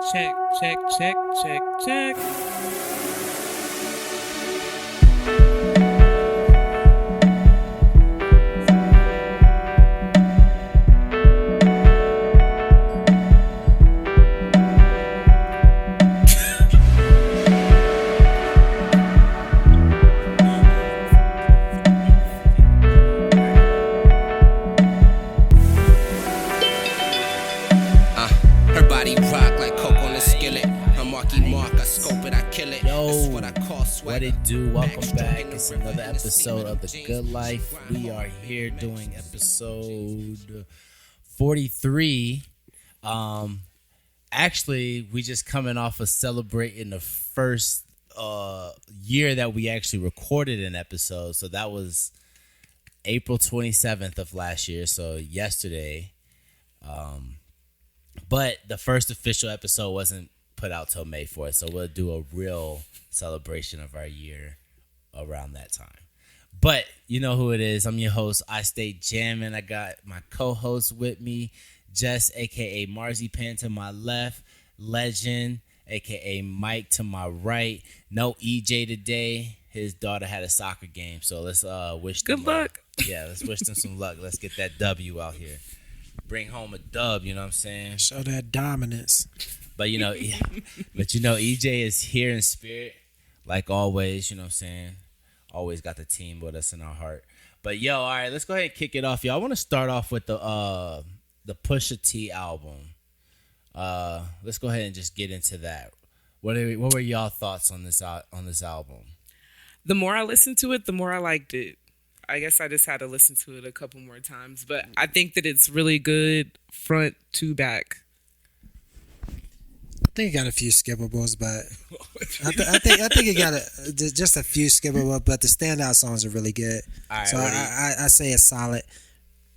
check, check, check, check, check. Her body rock like coke on a skillet. Her marky mark, I scope it, I kill it. Yo, That's what I call swagger. what it do? Welcome Backstroke back. in the It's river another and the episode steaming of the jeans Good with Life. jeans We grind are home. here doing episode 43. Actually, we just coming off of celebrating the first year that we actually recorded an episode. So that was April 27th of last year. So yesterday. But the first official episode wasn't put out till May 4th, so we'll do a real celebration of our year around that time. But you know who it is. I'm your host, I Stay Jammin'. I got my co-host with me, Jess, a.k.a. Marzipan to my left, Legend, a.k.a. Mike to my right. No EJ today. His daughter had a soccer game, so let's wish them Good luck. Yeah, let's wish them some luck. Let's get that W out here. Bring home a dub, you know what I'm saying? Show that dominance. But EJ is here in spirit, like always, you know what I'm saying? Always got the team with us in our heart. But all right, let's go ahead and kick it off, y'all. I want to start off with the Pusha T album. Let's go ahead and just get into that. What were y'all thoughts on this album? The more I listened to it, the more I liked it. I guess I just had to listen to it a couple more times, but I think that it's really good front to back. I think it got a few skippables, but I think it got just a few skippables, but the standout songs are really good. All right, so I say it's solid,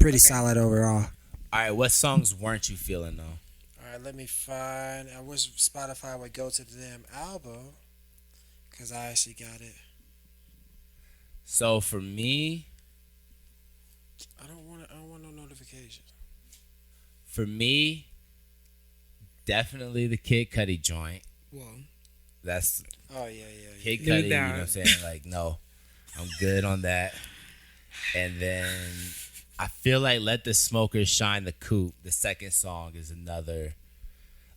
pretty solid overall. All right, what songs weren't you feeling though? All right, let me find. I wish Spotify would go to the damn album because I actually got it. So for me, I don't want no notifications. For me, definitely the Kid Cudi joint. Well, That's Oh yeah. Kid Knew Cudi, you know that. what I'm saying? Like, no, I'm good on that. And then I feel like Let the Smokers Shine the Coupe, the second song, is another.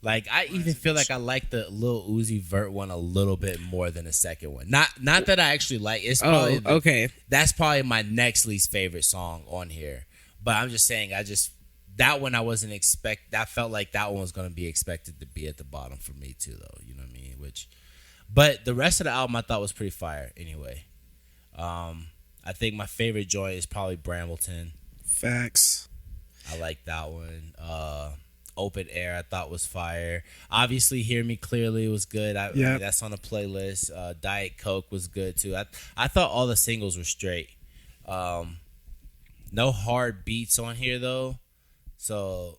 Like, I even feel like I like the Lil Uzi Vert one a little bit more than the second one. Not that I actually like. It's probably okay. That's probably my next least favorite song on here. But I'm just saying, that one I wasn't I felt like that one was going to be expected to be at the bottom for me too, though. You know what I mean? But the rest of the album I thought was pretty fire. Anyway, I think my favorite joint is probably Brambleton. Facts. I like that one. Open Air I thought was fire. Obviously, Hear Me Clearly was good. I mean, that's on the playlist. Diet Coke was good too. I thought all the singles were straight. No hard beats on here though, so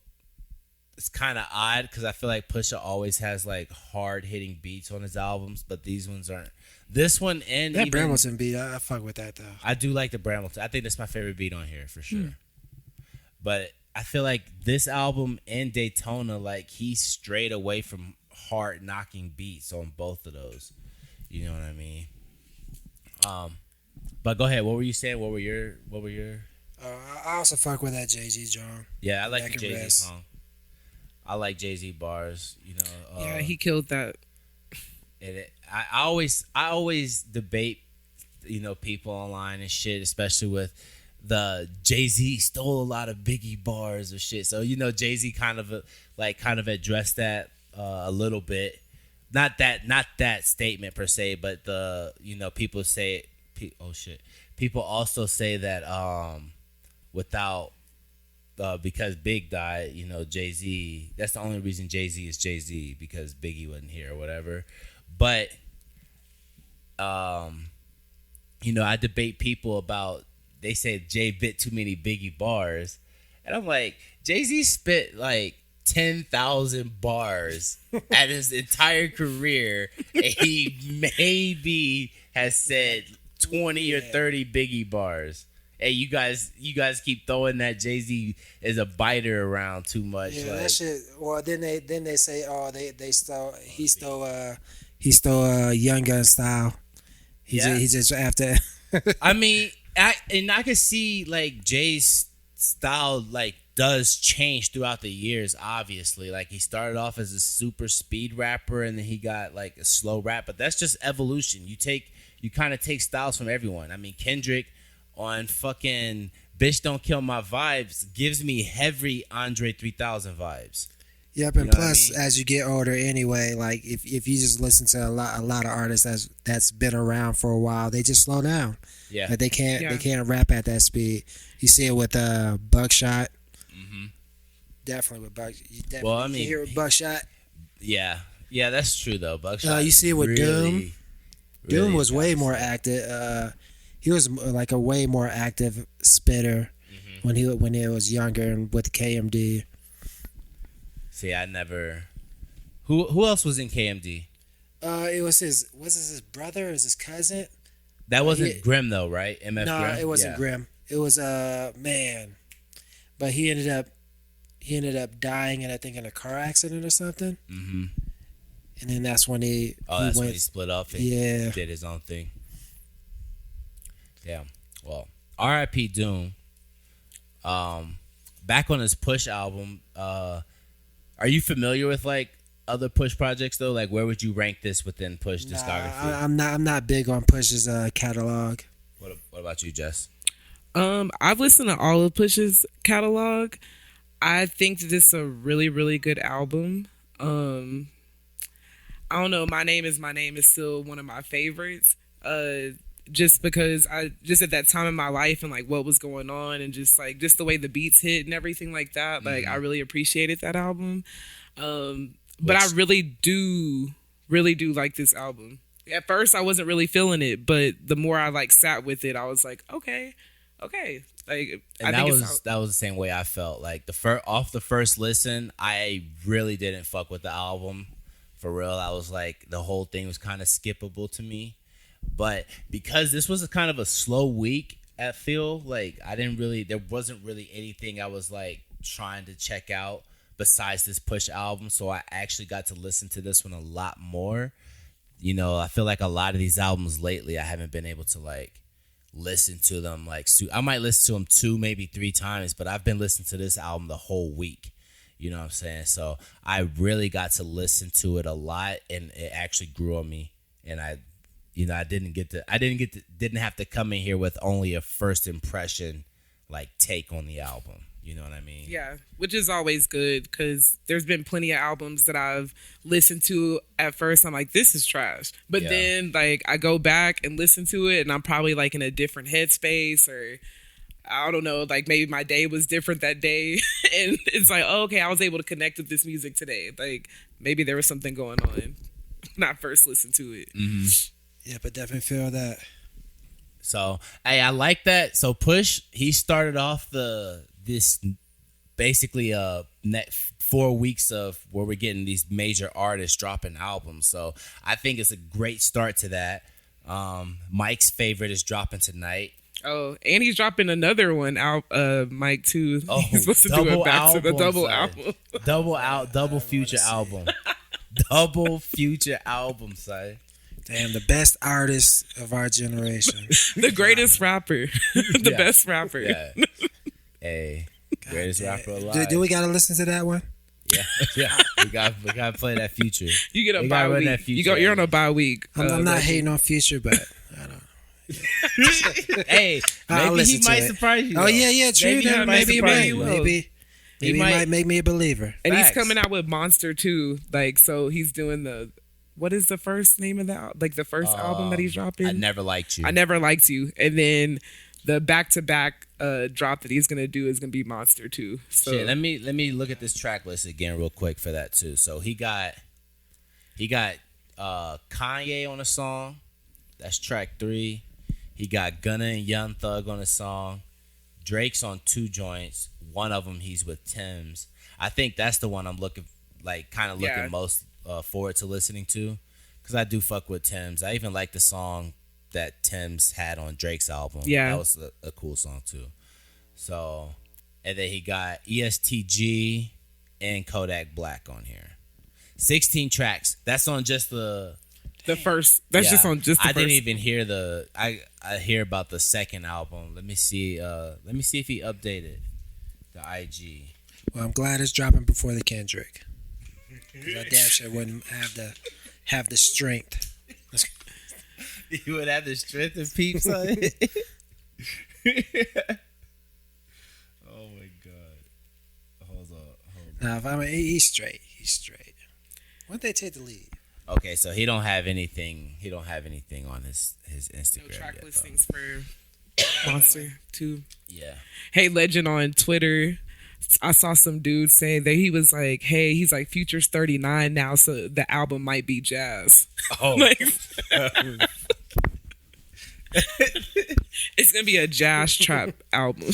it's kind of odd because I feel like Pusha always has like hard hitting beats on his albums, but these ones aren't. This one and That even, Brambleton beat, I fuck with that though. I do like the Brambleton. I think that's my favorite beat on here for sure. But I feel like this album and Daytona, like he strayed away from hard knocking beats on both of those. You know what I mean? But go ahead. What were you saying? What were your? I also fuck with that Jay-Z joint. Yeah, I like Back the and Jay-Z rest. song. I like Jay-Z bars. You know. Yeah, he killed that. I always debate, people online and shit, especially with the Jay-Z stole a lot of Biggie bars or shit. So Jay-Z kind of addressed that a little bit. Not that statement per se, but people say people also say that without because Big died, Jay-Z, that's the only reason Jay-Z is Jay-Z, because Biggie wasn't here or whatever. But I debate people about, they say Jay bit too many Biggie bars, and I'm like, Jay-Z spit like 10,000 bars at his entire career, and he maybe has said 20 or 30 Biggie bars hey, you guys keep throwing that Jay-Z is a biter around too much. Yeah, like, that shit. Well, then they say, oh, he stole Young Gun style. Yeah. He just after. I mean, I can see like Jay's style like does change throughout the years. Obviously, like he started off as a super speed rapper, and then he got like a slow rap. But that's just evolution. You kind of take styles from everyone. I mean, Kendrick on fucking "Bitch Don't Kill My Vibes" gives me heavy Andre 3000 vibes. Yep, and You know what I plus, mean? as you get older, anyway, like if you just listen to a lot of artists that's been around for a while, they just slow down. Yeah. Like they can't rap at that speed. You see it with Buckshot. Mm-hmm. Definitely with Buck. You definitely Well, I can mean, hear with Buckshot. Yeah, that's true though. Buckshot. You see it with Doom. Doom was way more active. He was like a way more active spitter when he was younger and with KMD. See, I never. Who else was in KMD? It was his brother? Or his cousin? That wasn't he- Grimm though, right? MF No, Grimm? it wasn't Yeah. Grimm. It was man, but he ended up dying in, I think, in a car accident or something. Mm-hmm. And then that's when he That's when went. he split up and Yeah. did his own thing. Yeah. Well, R.I.P. Doom. Back on his Push album. Are you familiar with like other Push projects though? Like, where would you rank this within Push discography? I'm not big on Push's catalog. What about you, Jess? I've listened to all of Push's catalog. I think that this is a really, really good album. I don't know. My Name is still one of my favorites. Just because I just at that time in my life and like what was going on and just the way the beats hit and everything like that. Like I really appreciated that album. But I really do like this album. At first I wasn't really feeling it, but the more I like sat with it, I was like, okay. Like, And I think that was the same way I felt. Like off the first listen, I really didn't fuck with the album. For real, I was like, the whole thing was kind of skippable to me. But because this was a kind of a slow week, I feel like there wasn't really anything I was like trying to check out besides this Push album. So I actually got to listen to this one a lot more. You know, I feel like a lot of these albums lately, I haven't been able to like listen to them. Like, I might listen to them 2, maybe 3 times, but I've been listening to this album the whole week. You know what I'm saying? So I really got to listen to it a lot, and it actually grew on me. And I didn't have to come in here with only a first impression like take on the album. You know what I mean? Yeah, which is always good because there's been plenty of albums that I've listened to at first. I'm like, this is trash. But then like I go back and listen to it and I'm probably like in a different headspace or I don't know, like maybe my day was different that day. And it's like, oh, okay, I was able to connect with this music today. Like maybe there was something going on when I first listened to it. Mm-hmm. Yeah, but definitely feel that. So, hey, I like that. So Push, he started off this basically 4 weeks of where we're getting these major artists dropping albums. So I think it's a great start to that. Mike's favorite is dropping tonight. Oh, and he's dropping another one out, Mike too. Oh, he's supposed to do it back to the double son. album. Double future album. Double future album, son. Damn, the best artist of our generation. The greatest rapper. The best rapper. Yeah. Hey, greatest rapper alive. Do we gotta listen to that one? Yeah. We gotta play that future. You get a We bye gotta run week. that Future You're on a bye week. I'm not hating on Future, but I don't. Hey, I'll maybe he listen to might it. surprise you. Oh though. yeah, true. Maybe he Maybe, might maybe he surprise might. you. Maybe he might- might make me a believer. And he's Facts. coming out with Monster too. Like, so he's doing what is the first name of that? Like the first album that he's dropping? I Never Liked You. I Never Liked You. And then the back-to-back drop that he's going to do is going to be Monster 2. So Shit, let me look at this track list again real quick for that too. So he got Kanye on a song. That's track 3. He got Gunna and Young Thug on a song. Drake's on 2 joints. One of them he's with Tim's. I think that's the one I'm looking most forward to listening to, because I do fuck with Tim's. I even like the song that Tim's had on Drake's album. Yeah. That was a cool song too. So, and then he got ESTG and Kodak Black on here. 16 tracks. That's on just the first. That's just on just the I first. didn't even hear I hear about the second album. Let me see if he updated the IG. Well, I'm glad it's dropping before the Kendrick. 'Cause I damn sure wouldn't have the strength. You would have the strength of peeps on it. Oh my god. Hold on. Nah, if I mean, he's straight. He's straight. Why'd they take the lead? Okay, so he don't have anything on his Instagram No track yet, listings for Monster 2. Yeah. Hey, Legend on Twitter. I saw some dude saying that he was like, hey, he's like, Future's 39 now, so the album might be jazz. Oh. Like, it's going to be a jazz trap album.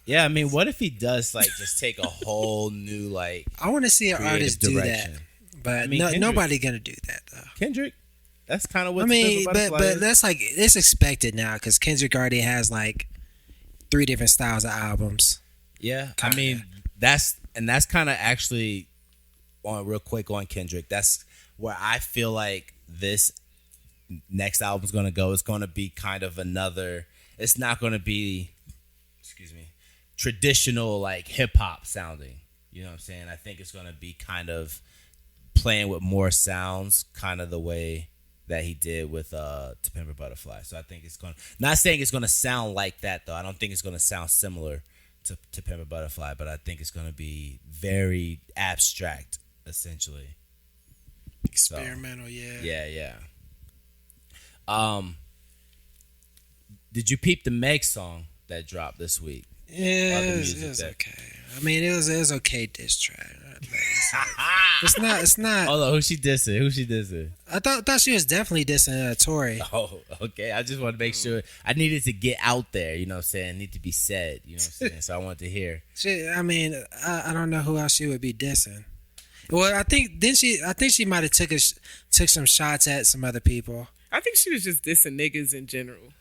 Yeah, I mean, what if he does like just take a whole new like I want to see an creative artist do direction? that, but I mean, Kendrick. nobody gonna do that though. Kendrick? That's kind of what I mean, To Pimp a but Butterfly is. that's like it's expected now because Kendrick already has like 3 different styles of albums. Yeah, Kinda. I mean that's kind of actually on real quick on Kendrick. That's where I feel like this next album's gonna go. It's gonna be kind of another. It's not gonna be, traditional like hip hop sounding. You know what I'm saying? I think it's gonna be kind of playing with more sounds, kind of the way that he did with To Pimp a Butterfly. So I think it's gonna. Not saying it's gonna sound like that though. I don't think it's gonna sound similar to Pimp a Butterfly, but I think it's gonna be very abstract, essentially. Experimental, yeah. Yeah. Did you peep the Meg song that dropped this week? Yeah, Other it music was that- okay. I mean, it was okay diss track. It's not. Hold on, who she dissing? I thought she was definitely dissing Tory. Oh, okay. I just want to make sure. I needed to get out there, you know what I'm saying? Need to be said, you know what I'm saying? So I wanted to hear. I mean, I don't know who else she would be dissing. Well, I think she might have took some shots at some other people. I think she was just dissing niggas in general.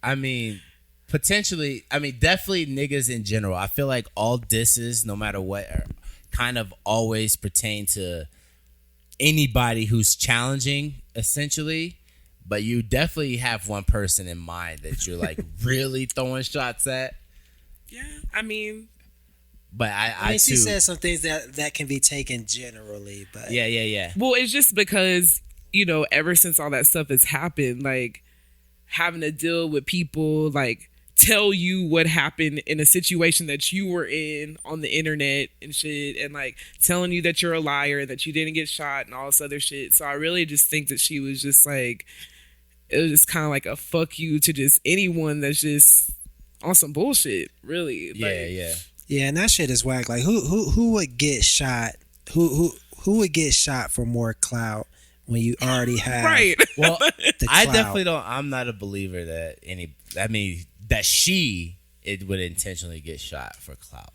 I mean, potentially, definitely niggas in general. I feel like all disses, no matter what, are kind of always pertain to anybody who's challenging, essentially. But you definitely have one person in mind that you're like really throwing shots at. Yeah, I mean, But I mean, she too. said some things that can be taken generally, but Yeah. well, it's just because, ever since all that stuff has happened, like having to deal with people like tell you what happened in a situation that you were in on the internet and shit, and like telling you that you're a liar and that you didn't get shot and all this other shit. So I really just think that she was just like, it was just kind of like a fuck you to just anyone that's just on some bullshit, really. Yeah, and that shit is whack. Like who would get shot? Who would get shot for more clout when you already have Right. Well, the I clout? definitely don't. I'm not a believer that that it would intentionally get shot for clout.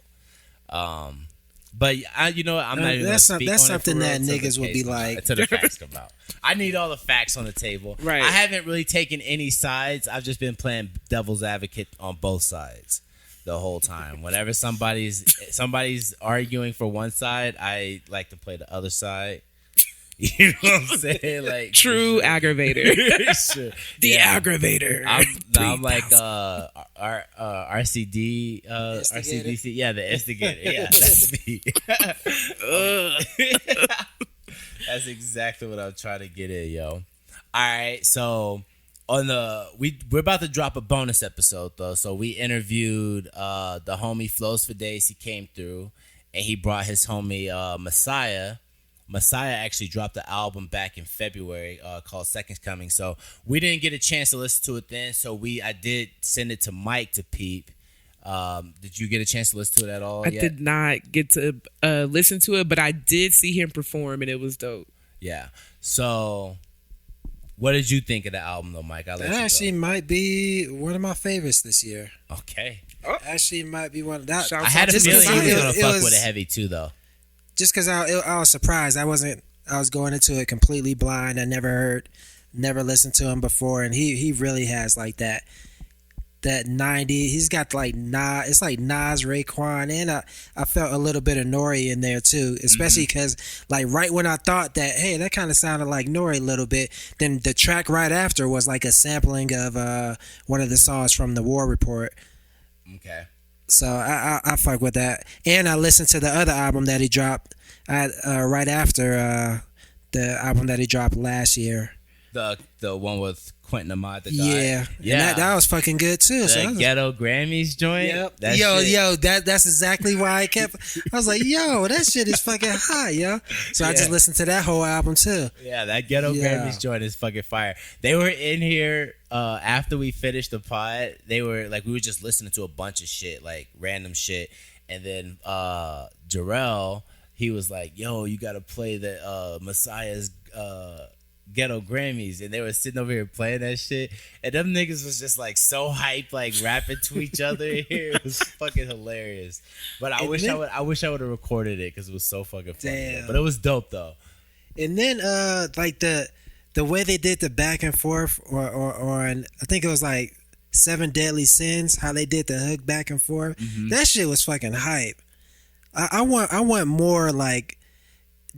But I'm not even gonna that's speak that's on it for something real that till the niggas would case be comes out, like. until the facts come out. I need all the facts on the table. Right. I haven't really taken any sides. I've just been playing devil's advocate on both sides the whole time. Whenever somebody's arguing for one side, I like to play the other side. You know what I'm saying? Like True aggravator. Sure. The aggravator. I'm like RCD, Instigator? RCDC. Yeah, the instigator. Yeah, that's me. That's exactly what I'm trying to get in, yo. All right, so we're about to drop a bonus episode though. So we interviewed the homie Flows for Days. He came through and he brought his homie Messiah. Messiah actually dropped the album back in February called Seconds Coming. So we didn't get a chance to listen to it then. So I did send it to Mike to peep. Did you get a chance to listen to it at all? I yet? did not get to listen to it, but I did see him perform, and it was dope. Yeah. So what did you think of the album, though, Mike? That actually might be one of my favorites this year. Okay. Actually, might be one of that. Shout I had a Just feeling 'cause you was I- gonna it fuck was- with it heavy too, though. Just because I was surprised. I I was going into it completely blind. I never listened to him before, and he really has like that 90. He's got like Nas. It's like Nas, Raekwon, and I felt a little bit of Nori in there too, especially because like right when I thought that, hey, that kind of sounded like Nori a little bit, then the track right after was like a sampling of one of the songs from the War Report. Okay. So I fuck with that, and I listened to the other album that he dropped right after the album that he dropped last year. The one with Quentin Ahmad, the guy. Yeah. And that was fucking good too. The Ghetto Grammys joint. Yep. That yo, shit. that's exactly why I was like, yo, that shit is fucking hot, yo. So I just listened to that whole album too. Yeah, that Ghetto Grammys joint is fucking fire. They were in here after we finished the pod. They were like, we were just listening to a bunch of shit, like random shit. And then Jarrell, he was like, yo, you got to play the Messiah's Ghetto Grammys, and they were sitting over here playing that shit, and them niggas was just like so hyped, like rapping to each other here. It was fucking hilarious. But I wish I would have recorded it because it was so fucking funny. Damn. But it was dope though. And then like the way they did the back and forth, or I think it was like 7 Deadly Sins, how they did the hook back and forth. That shit was fucking hype. I want more like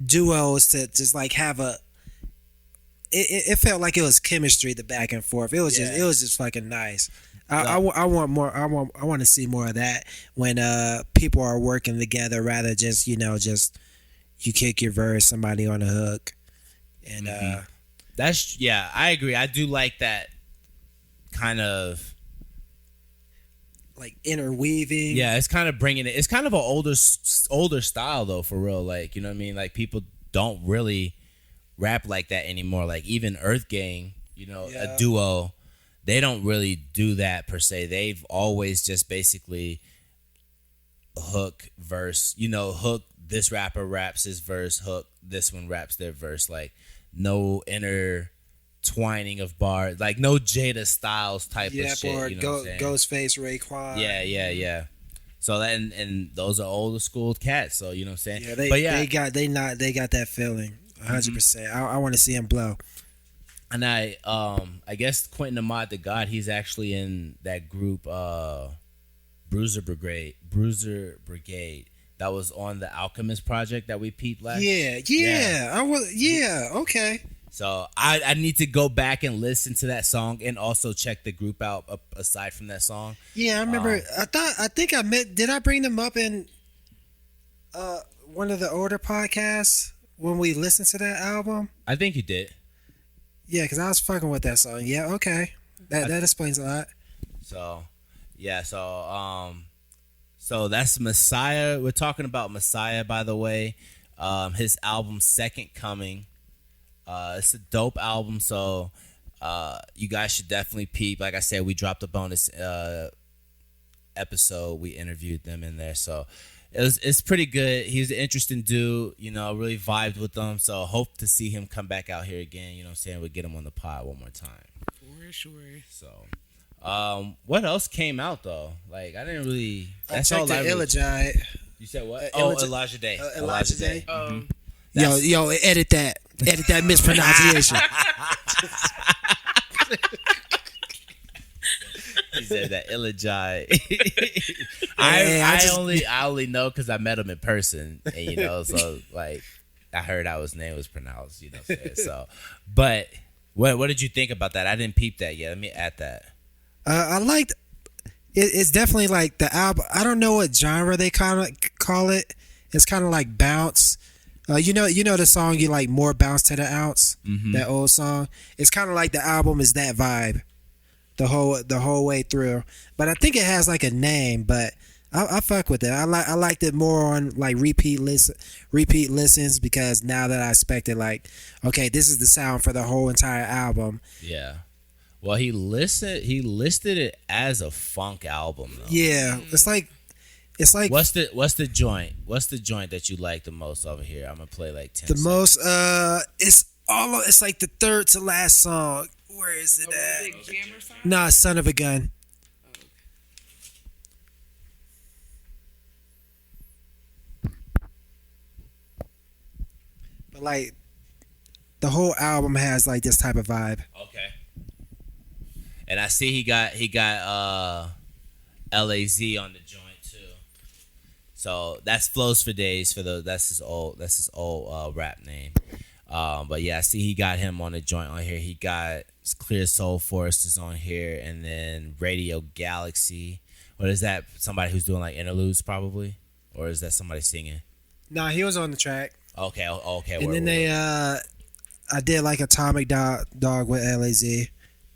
duos to just like have a. It felt like it was chemistry, the back and forth. It was just fucking nice. I want more. I want to see more of that when people are working together, rather just you kick your verse, somebody on the hook, and that's I agree. I do like that kind of like interweaving. Yeah, it's kind of bringing it. It's kind of an older style though, for real. Like, you know what I mean? Like, people don't really rap like that anymore. Like, even Earth Gang, a duo, they don't really do that per se. They've always just basically hook, verse, hook, this rapper raps his verse, hook, this one raps their verse. Like, no intertwining of bars, like no Jada Styles type of shit. Or Ghostface, Raekwon. Yeah. So that, and those are older school cats. So you know what I'm saying. Yeah, they got that feeling. 100%. I want to see him blow. And I guess Quentin Ahmad, the God, he's actually in that group, Bruiser Brigade, that was on the Alchemist project that we peeped last. Okay. So I need to go back and listen to that song and also check the group out aside from that song. Yeah, I remember. Did I bring them up in one of the older podcasts when we listened to that album? I think you did. Yeah, because I was fucking with that song. Yeah, okay. That explains a lot. So, yeah, so that's Messiah. We're talking about Messiah, by the way. His album, Second Coming. It's a dope album, so you guys should definitely peep. Like I said, we dropped a bonus episode. We interviewed them in there, so it's pretty good. He's an interesting dude, really vibed with them. So hope to see him come back out here again. You know what I'm saying? We'll get him on the pod one more time. For sure. So, what else came out though? Like, I didn't really. That's all I really. You said what? Elijah Day. Elijah Day. Yo, edit that. Edit that mispronunciation. He said that Elijah. I only know because I met him in person, and so like I heard how his name was pronounced. What I'm saying? So, but what did you think about that? I didn't peep that yet. Let me add that. I liked. It's definitely like the album. I don't know what genre they call it. It's kind of like bounce. You know the song you like, More Bounce to the Ounce. Mm-hmm. That old song. It's kind of like the album is that vibe, the whole way through. But I think it has like a name. But I fuck with it. I liked it more on like repeat listens, because now that I expected, like, okay, this is the sound for the whole entire album. Yeah. Well, he listed it as a funk album though. Yeah, it's like what's the joint? What's the joint that you like the most over here? I'm gonna play like 10. The most it's like the third to last song. Where is it at? Big Jammer song? Nah, Son of a Gun. But like the whole album has like this type of vibe. Okay. And I see he got LAZ on the joint too. So that's Flows for Days that's his old rap name. But yeah, I see he got him on the joint on here. He got Clear Soul Forest is on here, and then Radio Galaxy. What is that? Somebody who's doing like interludes probably, or is that somebody singing? Nah, he was on the track. Okay. And then I did like Atomic Dog with LAZ.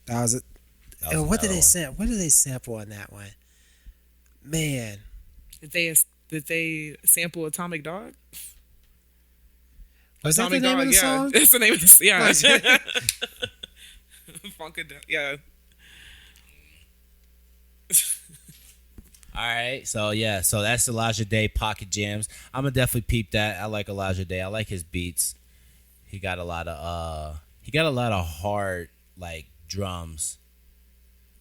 That was it. What did they sample? What did they sample on that one? Man, Did they sample Atomic Dog? was Atomic that the name Dog, of the song? That's the name of the Funkadelic, yeah. All right, so that's Elijah Day Pocket Jams. I'm gonna definitely peep that. I like Elijah Day. I like his beats. He got a lot of hard like drums.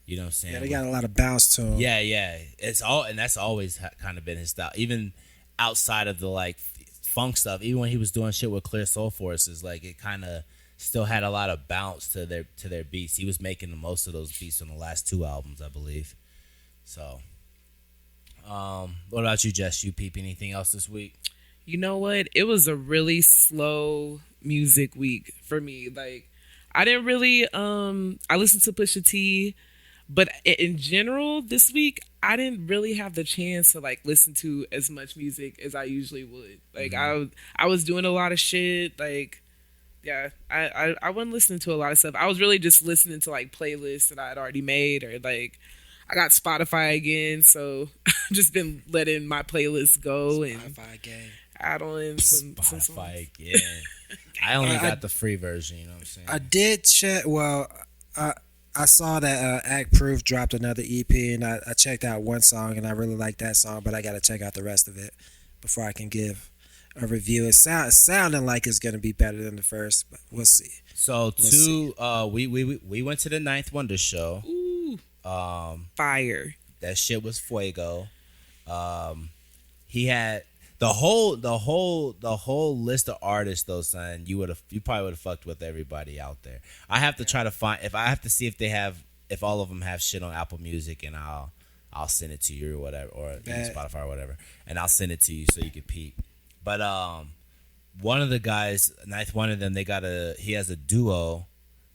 You know what I'm saying? Yeah, they got a lot of bounce to them. Yeah. That's always kind of been his style. Even outside of the like funk stuff, even when he was doing shit with Clear Soul Forces, like it kind of still had a lot of bounce to their beats. He was making the most of those beats on the last 2 albums, I believe. So, what about you, Jess? You peep anything else this week? You know what? It was a really slow music week for me. Like, I didn't really I listened to Pusha T, but in general this week I didn't really have the chance to like listen to as much music as I usually would. Like I was doing a lot of shit. Like, yeah, I wasn't listening to a lot of stuff. I was really just listening to like playlists that I had already made, or like I got Spotify again, so I've just been letting my playlist go and Spotify gang. add on some songs. Spotify again. I only got the free version. You know what I'm saying? I did check. Well, I saw that Act Proof dropped another EP, and I checked out one song, and I really like that song, but I got to check out the rest of it before I can give a review. It sounding like it's going to be better than the first, but we'll see. So we went to the Ninth Wonder show. Ooh, fire! That shit was fuego. He had the whole list of artists though, son. You probably would have fucked with everybody out there. I have to try to find if if all of them have shit on Apple Music, and I'll send it to you or whatever, or Spotify or whatever, and I'll send it to you so you can peep. But one of the guys, one of them, he has a duo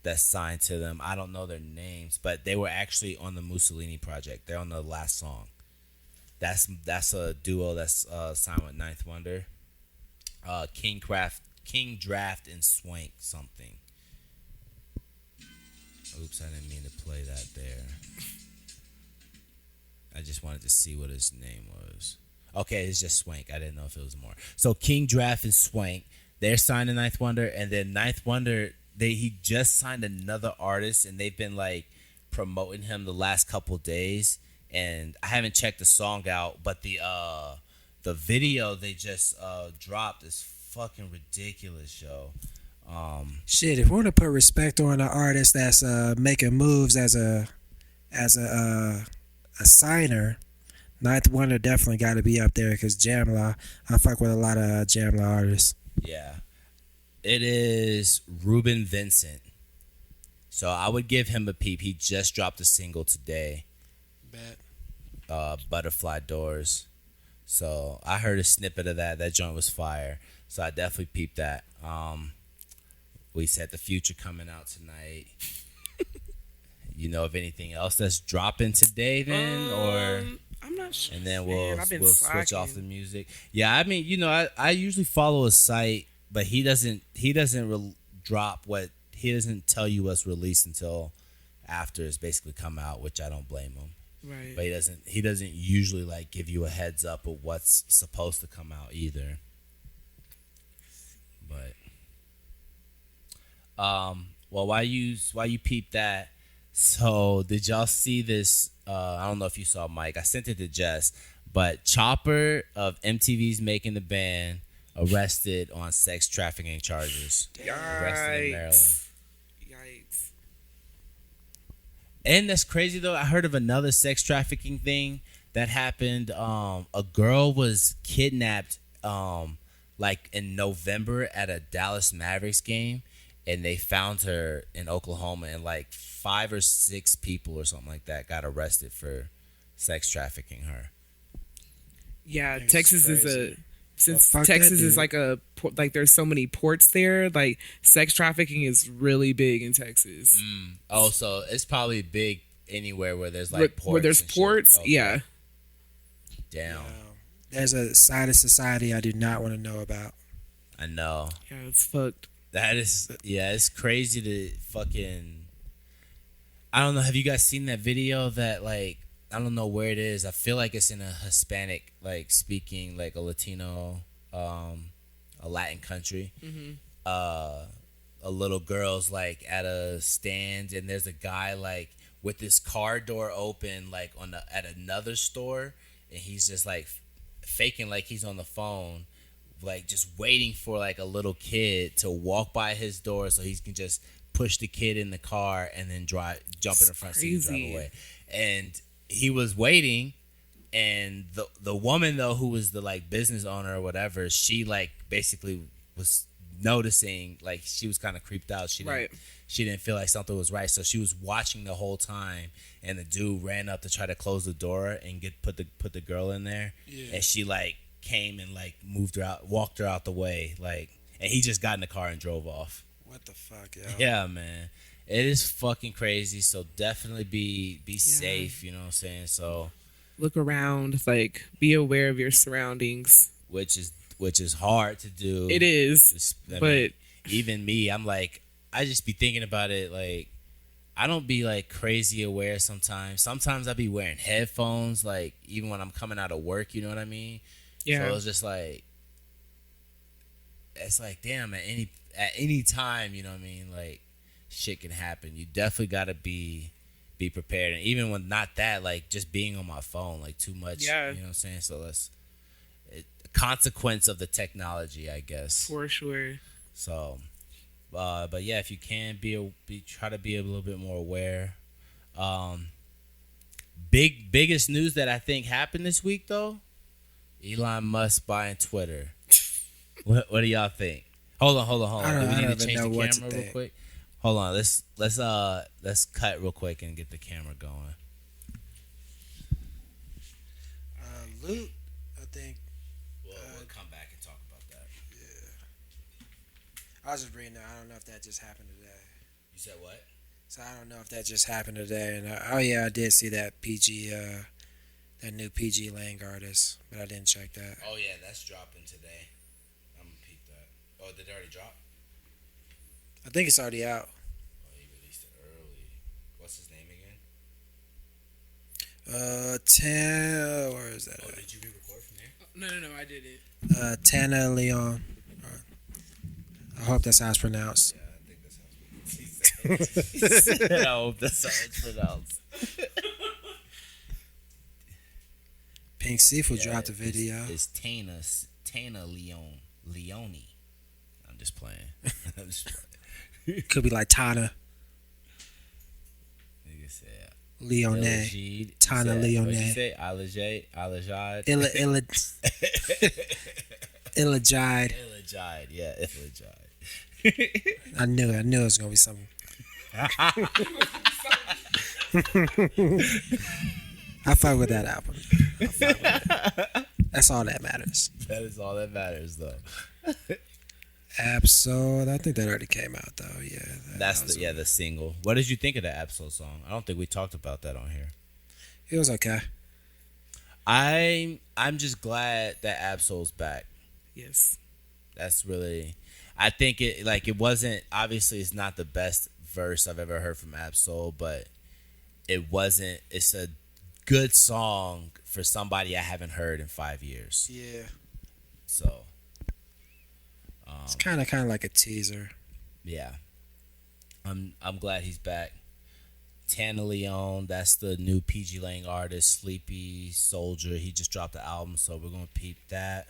that's signed to them. I don't know their names, but they were actually on the Mussolini project. They're on the last song. That's a duo that's signed with Ninth Wonder. King Draft and Swank something. Oops, I didn't mean to play that there. I just wanted to see what his name was. Okay, it's just Swank. I didn't know if it was more. So King Draft and Swank, they're signed to Ninth Wonder, and then Ninth Wonder, he just signed another artist, and they've been like promoting him the last couple days. And I haven't checked the song out, but the video they just dropped is fucking ridiculous, yo. Shit, if we want to put respect on an artist that's making moves as a signer, Ninth Wonder definitely got to be up there, because Jamla, I fuck with a lot of Jamla artists. Yeah, it is Ruben Vincent. So I would give him a peep. He just dropped a single today. Butterfly Doors. So I heard a snippet of that. That joint was fire. So I definitely peeped that. We said The Future coming out tonight. You know of anything else that's dropping today then, or I'm not sure. And then we'll switch off the slacking. music. Yeah, I mean, you know, I usually follow a site, but he doesn't drop what he doesn't tell you what's released until after it's basically come out, which I don't blame him. Right. But he doesn't usually like give you a heads up of what's supposed to come out either. But well, why you peep that? So did y'all see this? I don't know if you saw, Mike. I sent it to Jess, but Chopper of MTV's Making the Band arrested on sex trafficking charges. Arrested in Maryland. Yikes. And that's crazy though. I heard of another sex trafficking thing that happened. A girl was kidnapped like in November at a Dallas Mavericks game, and they found her in Oklahoma, and like 5 or 6 people or something like that got arrested for sex trafficking her. Yeah, It's Texas is crazy. since Well, fuck that Texas is dude. like there's so many ports there. Like sex trafficking is really big in Texas. Oh, so it's probably big anywhere where there's like Where, ports. where there's and shit. ports, Okay. yeah. Damn. There's a side of society I do not want to know about. I know. Yeah, it's fucked. That is, yeah, it's crazy to fucking. I don't know. Have you guys seen that video that, like, I don't know where it is. I feel like it's in a Hispanic, like, speaking, like a Latino, a Latin country. A little girl's, like, at a stand, and there's a guy, like, with this car door open, like, at another store, and he's just, like, faking like he's on the phone, like just waiting for like a little kid to walk by his door so he can just push the kid in the car and then jump in the front seat and drive Crazy. away. And he was waiting, and the woman though, who was the like business owner or whatever, she like basically was noticing, like she was kind of creeped out. She didn't feel like something was right, so she was watching the whole time. And the dude ran up to try to close the door and put the girl in there. Yeah. And she like came and like walked her out the way, like, and he just got in the car and drove off. What the fuck, yo? Yeah, man, it is fucking crazy. So definitely be safe. You know what I'm saying? So Look around, like be aware of your surroundings. which is hard to do. It is, but even me, I'm like, I just be thinking about it. Like, I don't be like crazy aware sometimes. Sometimes I be wearing headphones, like even when I'm coming out of work. You know what I mean? yeah, So it's just like, it's like, damn, at any time, you know what I mean? Like, shit can happen. You definitely gotta be prepared. And even when not that, like just being on my phone, like too much. Yeah. You know what I'm saying? So that's a consequence of the technology, I guess. for sure. So, but yeah, if you can try to be a little bit more aware. Biggest news that I think happened this week though, Elon Musk buying Twitter. What do y'all think? Hold on. Do we need to change the camera real quick? Hold on. Let's cut real quick and get the camera going. Luke, I think. We'll come back and talk about that. I was just reading that. I don't know if that just happened today. You said what? So I don't know if that just happened today. And oh yeah, I did see that PG, that new PG Lang artist, but I didn't check that. Oh yeah, that's dropping today. I'm gonna peek that. Oh, did it already drop? I think it's already out. Oh, he released it early. What's his name again? Where is that? Oh, did you re-record from there? No, I did it. Tana Leon. I hope that's how it's pronounced. Yeah, I think that's how he said. I hope that's how it's pronounced. Pink Seafood dropped a video. It's Tana Leone. I'm just playing. Could be like Tana Nigga said Leone. Elajide. Tana What'd Leone. you say? Alajide. Illajide. Illajide. Yeah, Illajide. I knew it was gonna be something. I fuck with that album. That's all that matters. That is all that matters, though. Absol, I think that already came out though. Yeah, That's the single. What did you think of the Absol song? I don't think we talked about that on here. It was okay. I'm just glad that Absol's back. Yes. That's really, I think it wasn't, obviously it's not the best verse I've ever heard from Absol, but it's a good song for somebody I haven't heard in 5 years. Yeah, So it's kind of like a teaser. yeah, I'm glad he's back. Tana Leone, that's the new PG Lang artist. Sleepy Soldier, he just dropped the album, so we're gonna peep that.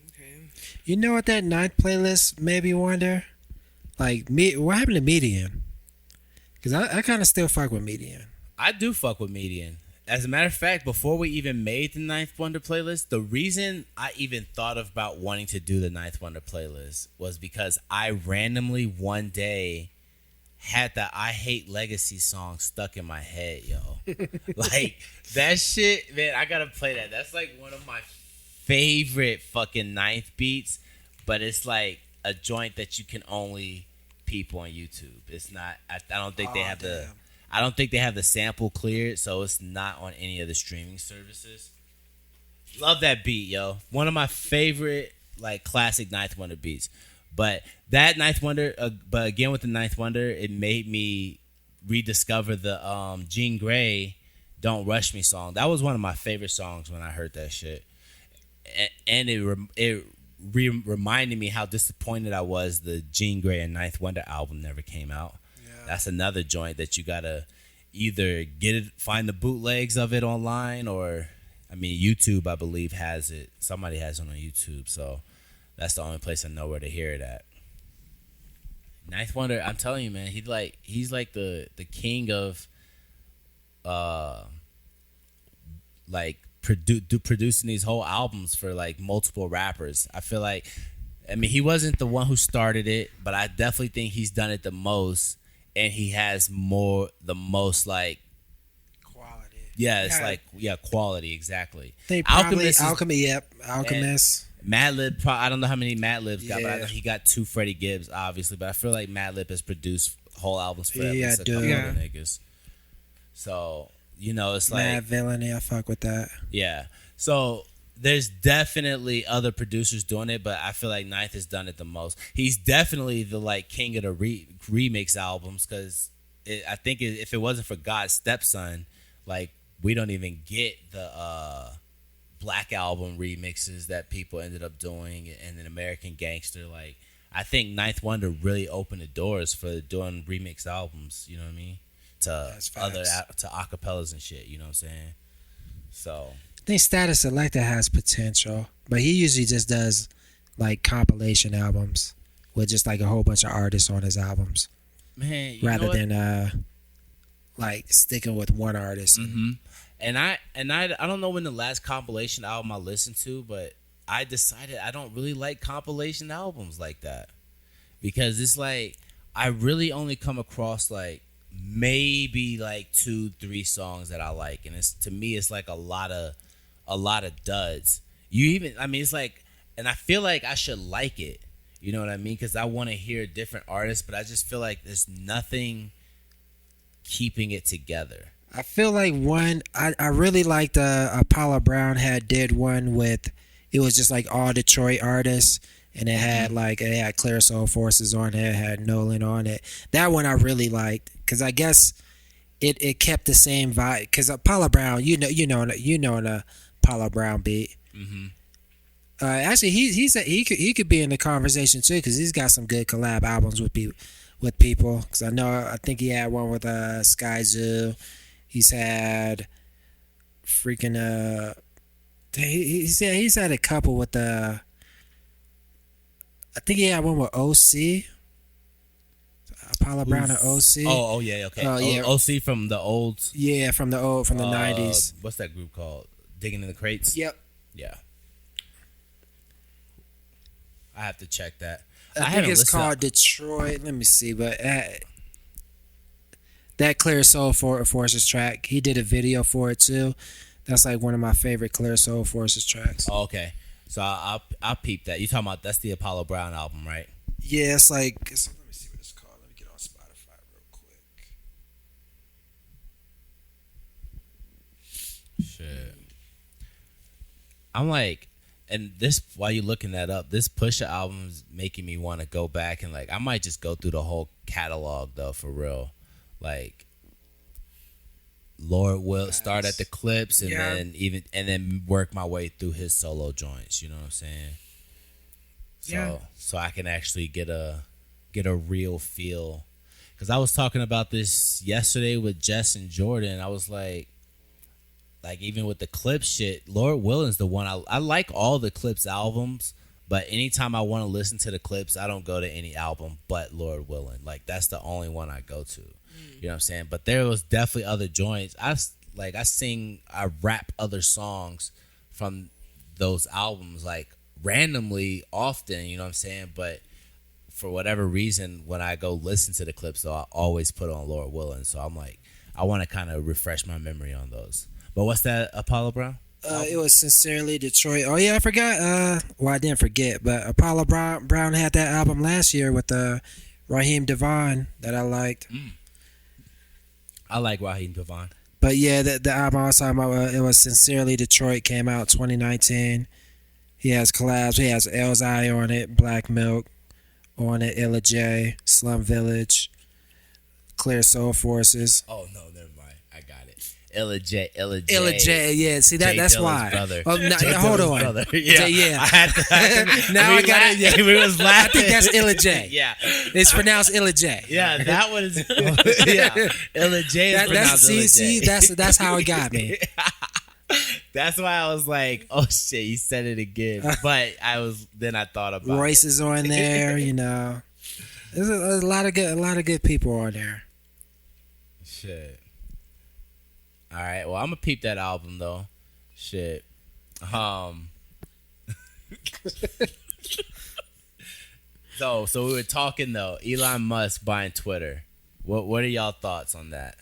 Okay. You know what that ninth playlist made me wonder? Like, what happened to Median? Because I kind of still fuck with Median. I do fuck with Median. As a matter of fact, before we even made the Ninth Wonder playlist, the reason I even thought about wanting to do the Ninth Wonder playlist was because I randomly one day had the I Hate Legacy song stuck in my head, yo. Like, that shit, man, I gotta play that. That's like one of my favorite fucking ninth beats, but it's like a joint that you can only peep on YouTube. It's not, I don't think they have I don't think they have the sample cleared, so it's not on any of the streaming services. Love that beat, yo. One of my favorite, like, classic Ninth Wonder beats. But that Ninth Wonder, but again with the Ninth Wonder, it made me rediscover the Jean Grey "Don't Rush Me" song. That was one of my favorite songs when I heard that shit, and it reminded me how disappointed I was the Jean Grey and Ninth Wonder album never came out. That's another joint that you gotta either find the bootlegs of it online, or I mean YouTube, I believe, has it. Somebody has it on YouTube, so that's the only place I know where to hear it at. Ninth Wonder, I'm telling you, man, he's like the king of producing these whole albums for like multiple rappers. I feel like, I mean, he wasn't the one who started it, but I definitely think he's done it the most. And he has the most like quality. Yeah, it's quality, exactly. They probably Alchemist. Madlib, I don't know how many Madlib's got, but I know he got 2 Freddie Gibbs, obviously. But I feel like Madlib has produced whole albums for at least a couple other niggas. So, you know, it's like Mad Villainy, I fuck with that. Yeah. So there's definitely other producers doing it, but I feel like Ninth has done it the most. He's definitely the like king of the remix albums, because I think if it wasn't for God's Stepson, like we don't even get the Black Album remixes that people ended up doing, and then American Gangster. Like, I think Ninth Wonder really opened the doors for doing remix albums. You know what I mean? To acapellas and shit. You know what I'm saying? So. I think Status Selector has potential, but he usually just does like compilation albums with just like a whole bunch of artists on his albums, man. Rather than like sticking with one artist. Mm-hmm. And I don't know when the last compilation album I listened to, but I decided I don't really like compilation albums like that, because it's like I really only come across like maybe like 2-3 songs that I like, and to me it's like a lot of duds. It's like, and I feel like I should like it, you know what I mean? Because I want to hear different artists, but I just feel like there's nothing keeping it together. I feel like I really liked Apollo Brown did one with, it was just like all Detroit artists, and it had Clear Soul Forces on it, it had Nolan on it. That one I really liked, because I guess it kept the same vibe. Because Apollo Brown, you know the Apollo Brown beat. Mm-hmm. Actually, he could be in the conversation too, because he's got some good collab albums with people. Because I think he had one with Sky Zoo. He's had freaking he's had a couple with I think he had one with OC. Apollo Brown and OC. Oh yeah, okay. OC from the old. Yeah, from the 90s. What's that group called? Digging in the Crates? Yep. Yeah. I have to check that. I think it's called Detroit. Let me see, but that Clear Soul Forces track, he did a video for it too. That's like one of my favorite Clear Soul Forces tracks. Oh, okay. So I'll peep that. You talking about, that's the Apollo Brown album, right? Yeah, it's like, let me see what it's called. Let me get on Spotify real quick. Shit. I'm like, and this, while you're looking that up, this Pusha album's making me want to go back and like, I might just go through the whole catalog though, for real. Like, Lord will start at the clips and then work my way through his solo joints. You know what I'm saying? So I can actually get a real feel. Because I was talking about this yesterday with Jess and Jordan. I was like even with the Clips shit, Lord Willing's the one. I like all the Clips albums, but anytime I want to listen to the Clips, I don't go to any album but Lord Willing. Like, that's the only one I go to. You know what I'm saying? But there was definitely other joints. like I rap other songs from those albums like randomly often, you know what I'm saying? But for whatever reason, when I go listen to the clips, though, I always put on Lord Willin'. So I'm like, I want to kind of refresh my memory on those. But what's that, Apollo Brown? It was Sincerely Detroit. Oh yeah, I forgot. Well, I didn't forget, but Apollo Brown had that album last year with Raheem Devon that I liked. I like Raheem Devon. But yeah, the album I was talking about, it was Sincerely Detroit, came out 2019. He has collabs. He has Elzai on it, Black Milk on it, Illa J, Slum Village, Clear Soul Forces. Oh no, never mind. I got it. Illa J. Yeah. See that's Dilla's why. brother. Oh, no, Jay hold Dilla's on. brother. Yeah, Yeah. I had to, Now I got it. Yeah. We was I laughing. think that's Illa J. Yeah, It's pronounced Illa J. yeah. That was yeah. Illa J. Is pronounced Illa J. That's how it got me. That's why I was like, "Oh shit, he said it again." But then I thought about Royce it. is on there. You know, there's a lot of good people on there. Shit. All right. Well, I'm gonna peep that album though. Shit. So we were talking though. Elon Musk buying Twitter. What are y'all thoughts on that?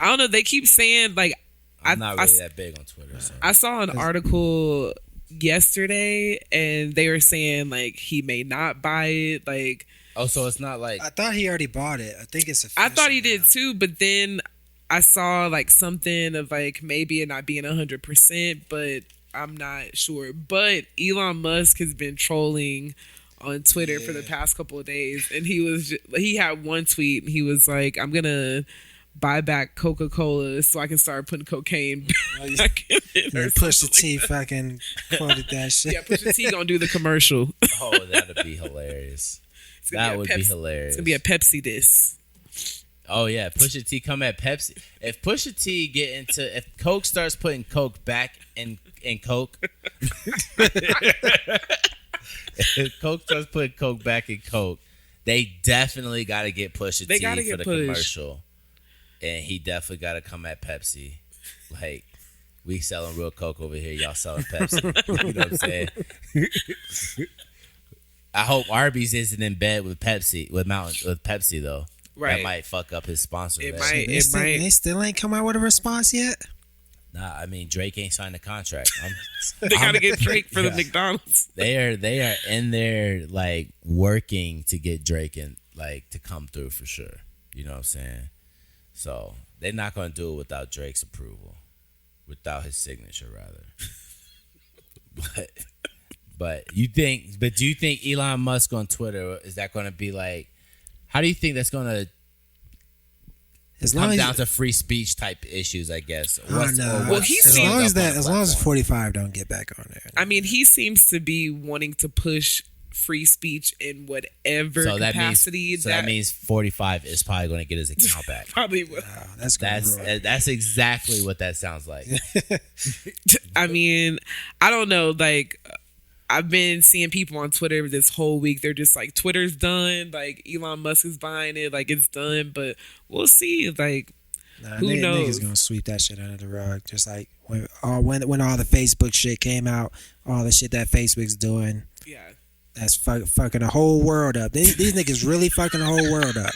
I don't know. They keep saying like I'm not really that big on Twitter. So. I saw an article yesterday, and they were saying like he may not buy it. Like, oh, so it's not like I thought he already bought it. I think it's official. I thought he now. did too, but then I saw like something of like maybe it not being 100%, but I'm not sure. But Elon Musk has been trolling on Twitter for the past couple of days, and he had one tweet, and he was like, "I'm gonna buy back Coca-Cola so I can start putting cocaine back in it." And Push the T fucking quoted that shit. Yeah, Pusha T gonna do the commercial. oh, that'd be hilarious. That would be hilarious. It's gonna be a Pepsi diss. Oh yeah, Pusha T come at Pepsi. If Pusha T if Coke starts putting Coke back in Coke, if Coke starts putting Coke back in Coke, they definitely got to get Pusha T for the commercial, and he definitely got to come at Pepsi. Like, we selling real Coke over here, y'all selling Pepsi. You know what I'm saying? I hope Arby's isn't in bed with Pepsi though. Right. That might fuck up his sponsor. It list. might. They still ain't come out with a response yet. Nah, I mean Drake ain't signed a contract. They gotta get Drake for the McDonald's. They are in there like working to get Drake and like to come through for sure. You know what I'm saying? So they're not gonna do it without Drake's approval, without his signature rather. But do you think Elon Musk on Twitter, is that gonna be like? How do you think that's gonna come down to free speech type issues? I guess. Well, as long as 45 don't get back on there. I mean, he seems to be wanting to push free speech in whatever capacity. That means 45 is probably going to get his account back. Probably will. That's exactly what that sounds like. I mean, I don't know. Like, I've been seeing people on Twitter this whole week. They're just like, Twitter's done. Like, Elon Musk is buying it. Like, it's done. But we'll see. Like, who knows? Niggas gonna sweep that shit under the rug. Just like when all the Facebook shit came out, all the shit that Facebook's doing. Yeah. That's fucking the whole world up. These niggas really fucking the whole world up.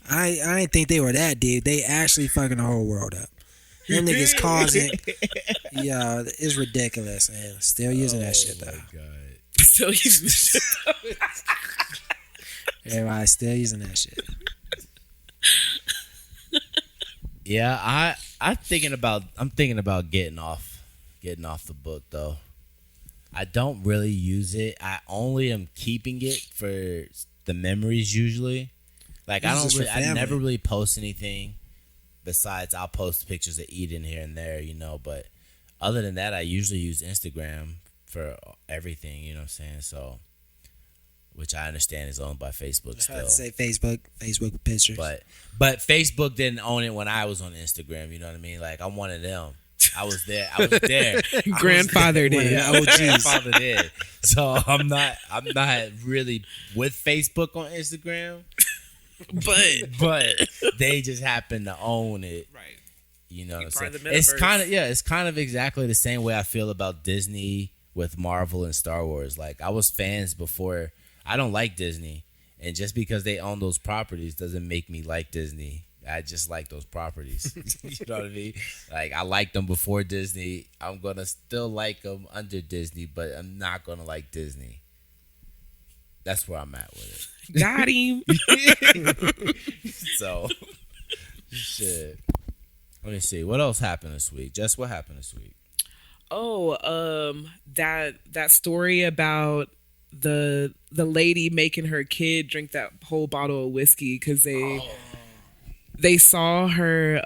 I didn't think they were that deep. They actually fucking the whole world up. Them niggas causing, yeah, it's ridiculous, and still using that shit though. God. Still using that shit. Everybody's still using that shit. Yeah, I'm thinking about getting off the book though. I don't really use it. I only am keeping it for the memories usually. Like I never really post anything. Besides, I'll post pictures of Eden here and there, you know. But other than that, I usually use Instagram for everything, you know what I'm saying? So, which I understand is owned by Facebook still. I'd say Facebook pictures. But Facebook didn't own it when I was on Instagram, you know what I mean? Like, I'm one of them. I was there. Grandfather did. Yeah, grandfather did. So I'm not really with Facebook on Instagram. but they just happen to own it. Right. You know what I'm Part saying? of the It's metaverse. it's kind of exactly the same way I feel about Disney with Marvel and Star Wars. Like, I was fans before. I don't like Disney, and just because they own those properties doesn't make me like Disney. I just like those properties. You know what I mean? Like, I liked them before Disney. I'm gonna still like them under Disney, but I'm not gonna like Disney. That's where I'm at with it. Got him. So, shit. Let me see. What else happened this week? Just what happened this week? That story about the lady making her kid drink that whole bottle of whiskey because they saw her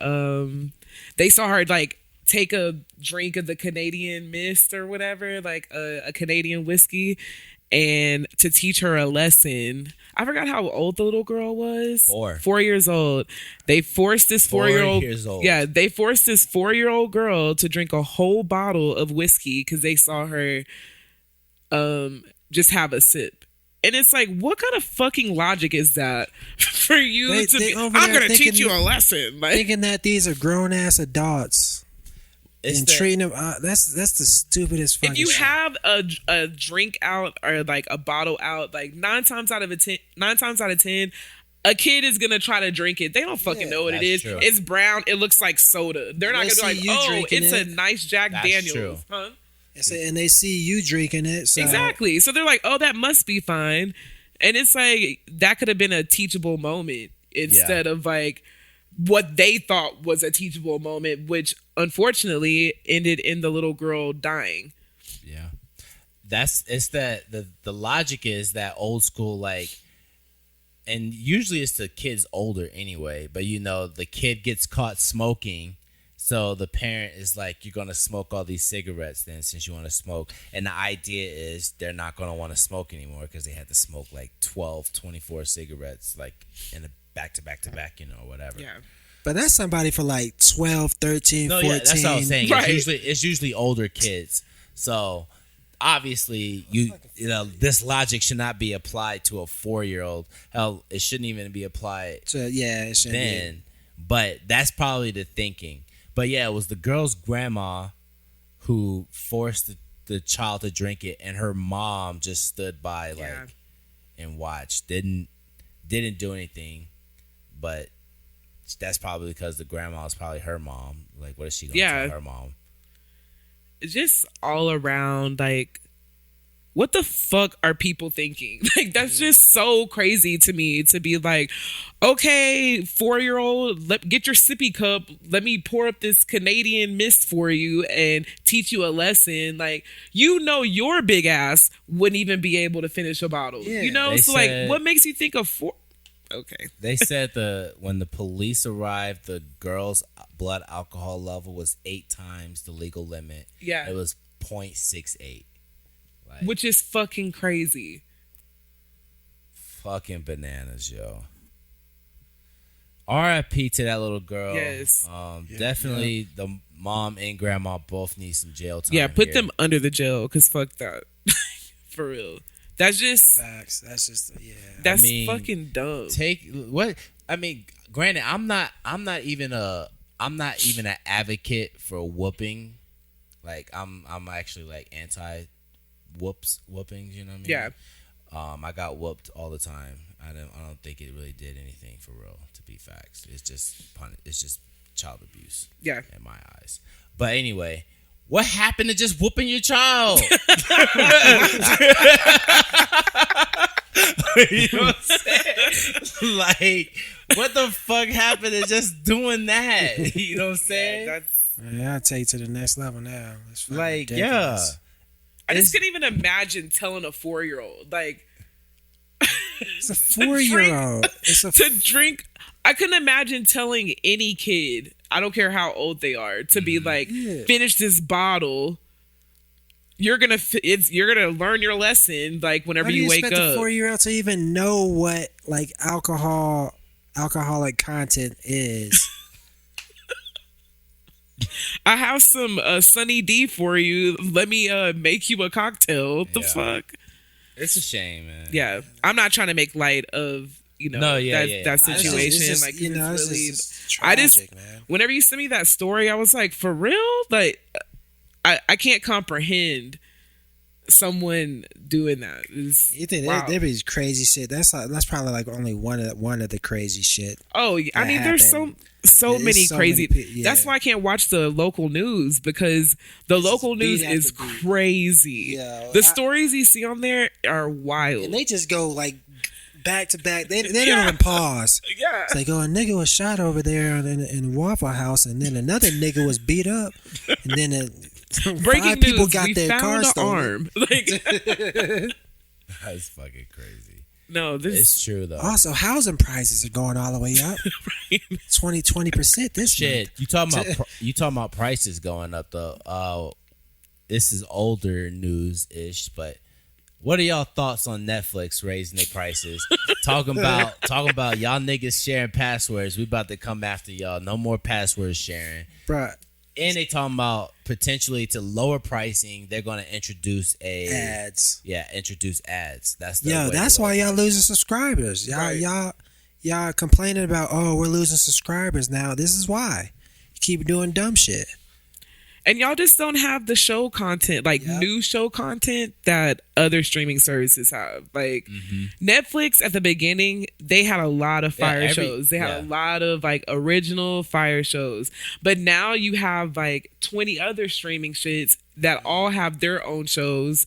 like take a drink of the Canadian Mist or whatever, like a Canadian whiskey, and to teach her a lesson. I forgot how old the little girl was. 4 years old. They forced this 4-year-old. 4 years old. Yeah, they forced this 4-year-old girl to drink a whole bottle of whiskey because they saw her just have a sip. And it's like, what kind of fucking logic is that for you to be? I'm going to teach you a lesson. Like, thinking that these are grown ass adults. And treating them, that's the stupidest fucking if you shit. have a drink out or like a bottle out, like 9 times out of 10, a kid is gonna try to drink it. They don't fucking know what it is. True. It's brown. It looks like soda. They're not gonna be like, oh, it's a nice Jack Daniels. True. Huh? And they see you drinking it. So. Exactly. So they're like, oh, that must be fine. And it's like, that could have been a teachable moment instead of like what they thought was a teachable moment, which unfortunately ended in the little girl dying. Yeah. The logic is that old school, like, and usually it's the kids older anyway, but you know, the kid gets caught smoking. So the parent is like, you're going to smoke all these cigarettes then since you want to smoke. And the idea is they're not going to want to smoke anymore because they had to smoke like 12, 24 cigarettes like in a back-to-back, you know, whatever. Yeah. But that's somebody for like 12, 13, 14. Yeah, that's what I was saying. Right. It's usually older kids. So obviously, you know, this logic should not be applied to a 4-year-old. Hell, it shouldn't even be applied it shouldn't then. But that's probably the thinking. But yeah, it was the girl's grandma who forced the child to drink it, and her mom just stood by like and watched. Didn't do anything. But that's probably because the grandma is probably her mom. Like, what is she going to tell her mom? Just all around, like, what the fuck are people thinking? Like, that's just so crazy to me to be like, okay, 4-year-old, get your sippy cup. Let me pour up this Canadian Mist for you and teach you a lesson. Like, you know, your big ass wouldn't even be able to finish a bottle. Yeah. You know, so like, what makes you think of 4? Okay. They said when the police arrived, the girl's blood alcohol level was 8 times the legal limit. Yeah. It was 0.68. Like, which is fucking crazy. Fucking bananas, yo. R.I.P. to that little girl. Yes. Definitely the mom and grandma both need some jail time. Yeah, put them under the jail because fuck that. For real. That's just Facts. That's just That's fucking dumb. Granted, I'm not even an advocate for whooping. Like, I'm actually like anti whoopings, you know what I mean? Yeah. I got whooped all the time. I don't think it really did anything for real, to be facts. It's just child abuse. Yeah. In my eyes. But anyway, what happened to just whooping your child? You know what I'm saying? Like, what the fuck happened to just doing that? You know what I'm saying? I'll take it to the next level now. Like, ridiculous. I just couldn't even imagine telling a 4-year-old, like, it's a 4-year-old. To drink. I couldn't imagine telling any kid, I don't care how old they are, to be like, finish this bottle. You're gonna learn your lesson like whenever you wake up. How do you expect a 4-year-old to even know what like alcoholic content is? I have some Sunny D for you. Let me make you a cocktail. What the fuck? It's a shame, man. Yeah, I'm not trying to make light of No, yeah, yeah. that I know. situation. It's just, like you know, it's it's really, just tragic, man. whenever you sent me that story, I was like, for real? Like, I can't comprehend someone doing that. You think Wow. there be crazy shit? That's probably like only one of the crazy shit. Oh, I mean, there's happened. so There's many so crazy. many yeah. That's why I can't watch the local news, because the local beat news after is beat. crazy. Yeah, The stories you see on there are wild. And they just go like back to back. They don't Yeah. even pause. Yeah. It's like, oh, a nigga was shot over there in Waffle House, and then another nigga was beat up, and then Breaking five news: people got we their found car an stolen. arm. Like, That's fucking crazy. no, this It's true though. Also, housing prices are going all the way up. 20% this Shit, month. you talking about prices going up though. This is older news ish, but what are y'all thoughts on Netflix raising their prices? talking about y'all niggas sharing passwords. We about to come after y'all. No more password sharing. Bruh, And they talking about potentially to lower pricing. They're going to introduce ads. introduce ads. That's the Yo, way that's to why lower y'all prices. losing subscribers. Right. Y'all complaining about, oh, we're losing subscribers now. This is why. You keep doing dumb shit. and y'all just don't have the show content, like Yep. new show content that other streaming services have. Like Netflix at the beginning, they had a lot of fire shows. They had a lot of like original fire shows. But now you have like 20 other streaming shits that all have their own shows.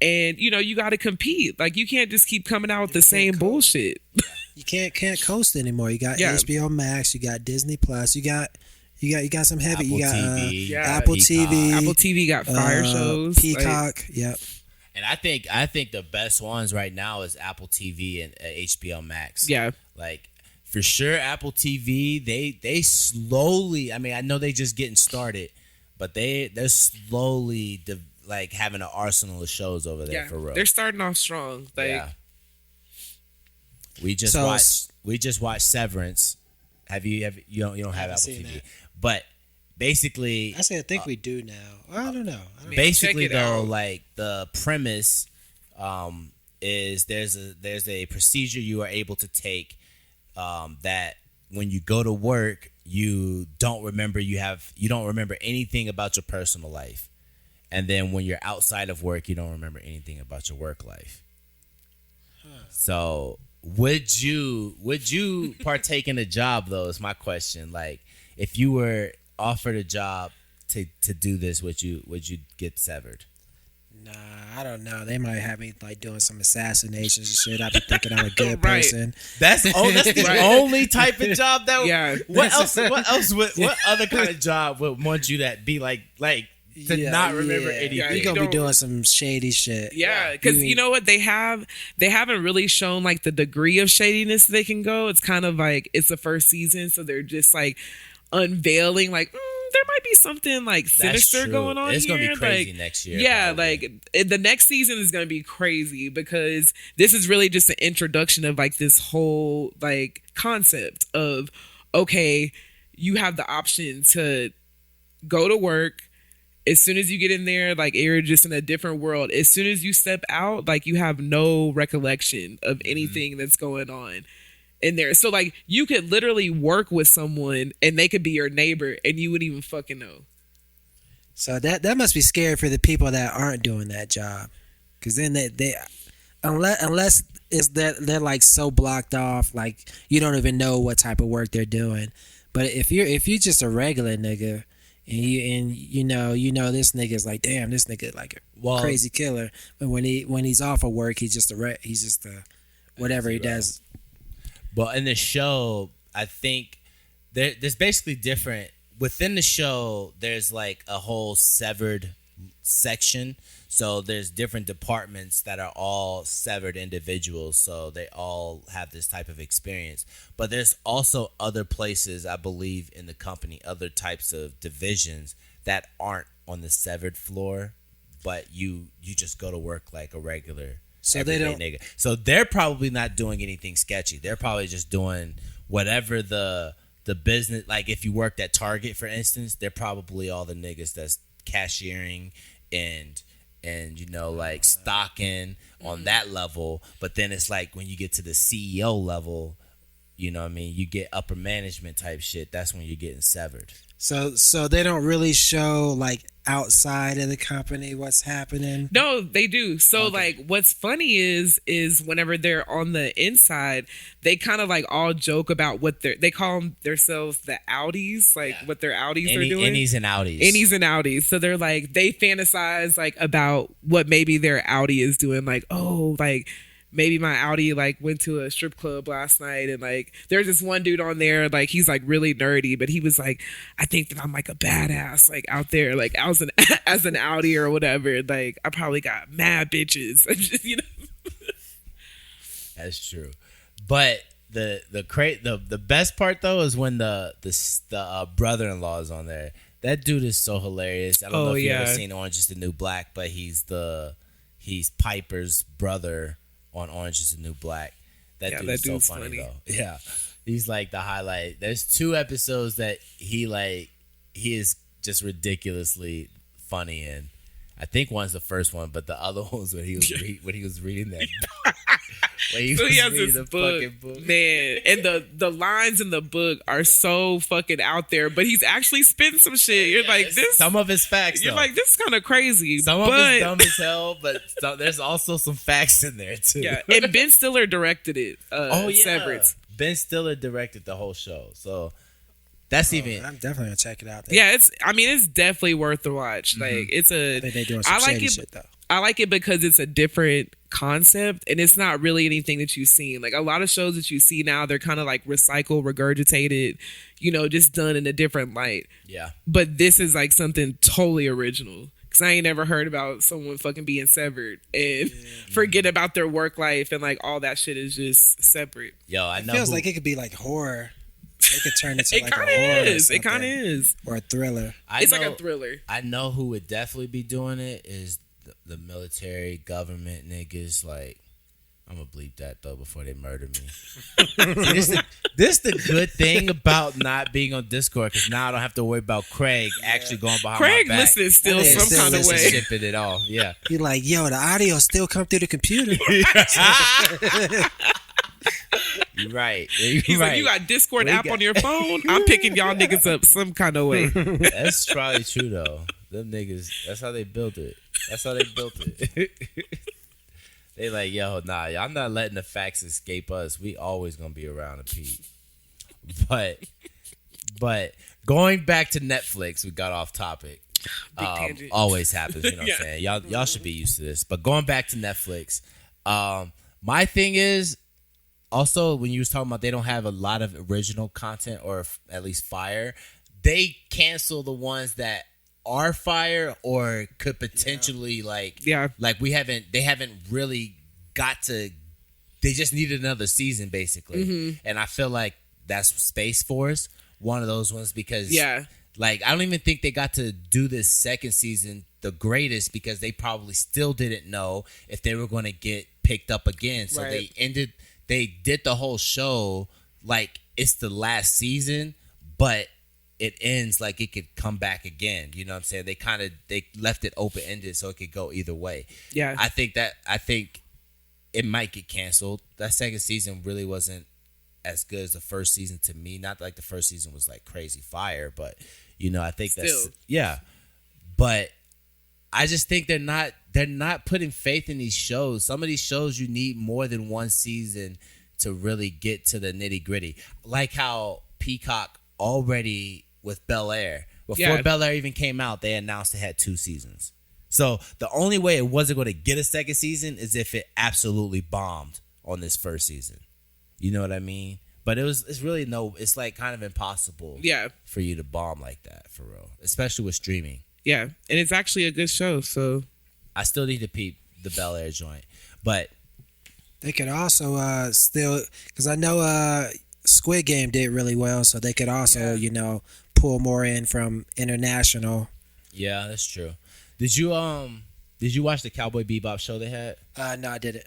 And you got to compete. Like you can't just keep coming out with the same bullshit. You can't coast anymore. You got Yeah. HBO Max, you got Disney Plus, you got some heavy. Apple you got TV, yeah, Apple Peacock. TV, Apple TV got fire shows. Peacock. Yep. And I think the best ones right now is Apple TV and HBO Max. Yeah. Like for sure, Apple TV. They slowly. I mean, I know they just getting started, but they're slowly like having an arsenal of shows over there Yeah. for real. They're starting off strong. Like yeah. We just watched Severance. You don't have Apple seen TV, that. but basically I think we do now. I don't know. basically check it though, out. like the premise is there's a procedure you are able to take that when you go to work you don't remember anything about your personal life, and then when you're outside of work you don't remember anything about your work life. So would you partake in a job though is my question. Like if you were offered a job to do this, would you get severed? Nah, I don't know. They might have me like doing some assassinations and shit. I'd be thinking I'm a good Right. person. That's the Right. only type of job that. Yeah. What else? What other kind of job would want you to be like to not remember anything? Yeah, You're you gonna be don't- doing some shady shit. Yeah, because you know what they haven't really shown like the degree of shadiness they can go. It's kind of like it's the first season, so they're just like unveiling like there might be something like sinister true. going on. It's here. gonna be crazy like, next year, Yeah, probably. like the next season is gonna be crazy because this is really just an introduction of like this whole like concept of okay, you have the option to go to work. As soon as you get in there, like you're just in a different world. As soon as you step out, like you have no recollection of anything that's going on in there. So like you could literally work with someone and they could be your neighbor and you wouldn't even fucking know. So that must be scary for the people that aren't doing that job, because then they unless is that they're like so blocked off, like you don't even know what type of work they're doing. But if you're just a regular nigga. And you know this nigga's like, damn, this nigga like a crazy killer. But when he's off of work, he's just a whatever he does. But in the show, I think there's basically different within the show. There's like a whole severed section. So there's different departments that are all severed individuals. So they all have this type of experience. But there's also other places, I believe, in the company, other types of divisions that aren't on the severed floor, but you just go to work like a regular So they don't. nigga. So they're probably not doing anything sketchy. They're probably just doing whatever the business. Like if you worked at Target, for instance, they're probably all the niggas that's cashiering and and like stocking on that level. But then it's like when you get to the CEO level, you know what I mean, you get upper management type shit. That's when you're getting severed. So they don't really show like outside of the company what's happening. No, they do. So like what's funny is whenever they're on the inside, they kind of like all joke about what they call themselves the outies, like what their outies are doing. Innies and outies. So they're like, they fantasize like about what maybe their outie is doing, like, oh, like maybe my outie like went to a strip club last night, and like there's this one dude on there, like he's like really nerdy, but he was like, I think that I'm like a badass like out there, like as an outie or whatever, like I probably got mad bitches. That's true. But the best part though is when the brother-in-law is on there. That dude is so hilarious. I don't know if you've ever seen Orange is the New Black, but he's Piper's brother on Orange is the New Black. That dude is so funny though. Yeah. He's like the highlight. There's 2 episodes that he is just ridiculously funny in. I think one's the first one, but the other one's when he was reading that. So he has this book, man, and the lines in the book are so fucking out there, but he's actually spitting some shit. You're like, this. Some of his facts. You're like, this is kind of crazy. Some of it's dumb as hell, but there's also some facts in there too. Yeah, and Ben Stiller directed it. Severance. Ben Stiller directed the whole show, so. That's even. I'm definitely gonna check it out. Then. Yeah, it's definitely worth the watch. Like it's a. I think they doing some shady shit though. I like it because it's a different concept, and it's not really anything that you've seen. Like a lot of shows that you see now, they're kind of like recycled, regurgitated, just done in a different light. Yeah. But this is like something totally original. Cause I ain't never heard about someone fucking being severed and forget about their work life and like all that shit is just separate. Yo, I know. It feels like it could be like horror. It could turn into like a horror. It kind of is. Or a thriller. It's like a thriller. I know who would definitely be doing it is the military, government niggas. Like, I'm going to bleep that, though, before they murder me. This the good thing about not being on Discord, because now I don't have to worry about Craig actually going behind my back. Craig listens still some kind of way. Shipping it off, yeah. You're like, yo, the audio still come through the computer. You're right. He's like, you got Discord app on your phone? I'm picking y'all niggas up some kind of way. That's probably true, though. Them niggas, that's how they built it. They like, yo, nah, y'all not letting the facts escape us. We always gonna be around to Pete. But going back to Netflix, we got off topic. Always happens, you know what I'm saying? Y'all should be used to this. But going back to Netflix, my thing is, also, when you was talking about they don't have a lot of original content or at least fire, they cancel the ones that are fire or could potentially like they haven't really got to. They just needed another season basically, and I feel like that's Space Force, one of those ones because like I don't even think they got to do this second season the greatest because they probably still didn't know if they were going to get picked up again, so They did the whole show like it's the last season, but it ends like it could come back again. You know what I'm saying? They left it open ended so it could go either way. Yeah. I think it might get canceled. That second season really wasn't as good as the first season to me. Not like the first season was like crazy fire, but I think that's But I just think they're not putting faith in these shows. Some of these shows you need more than one season to really get to the nitty gritty. Like how Peacock already with Bel Air. Before Bel Air even came out, they announced it had 2 seasons. So the only way it wasn't going to get a second season is if it absolutely bombed on this first season. You know what I mean? But it's like kind of impossible for you to bomb like that for real, especially with streaming. Yeah, and it's actually a good show, so I still need to peep the Bel Air joint. But they could also still, because I know Squid Game did really well, so they could also, pull more in from international. Yeah, that's true. Did you watch the Cowboy Bebop show they had? No, I didn't.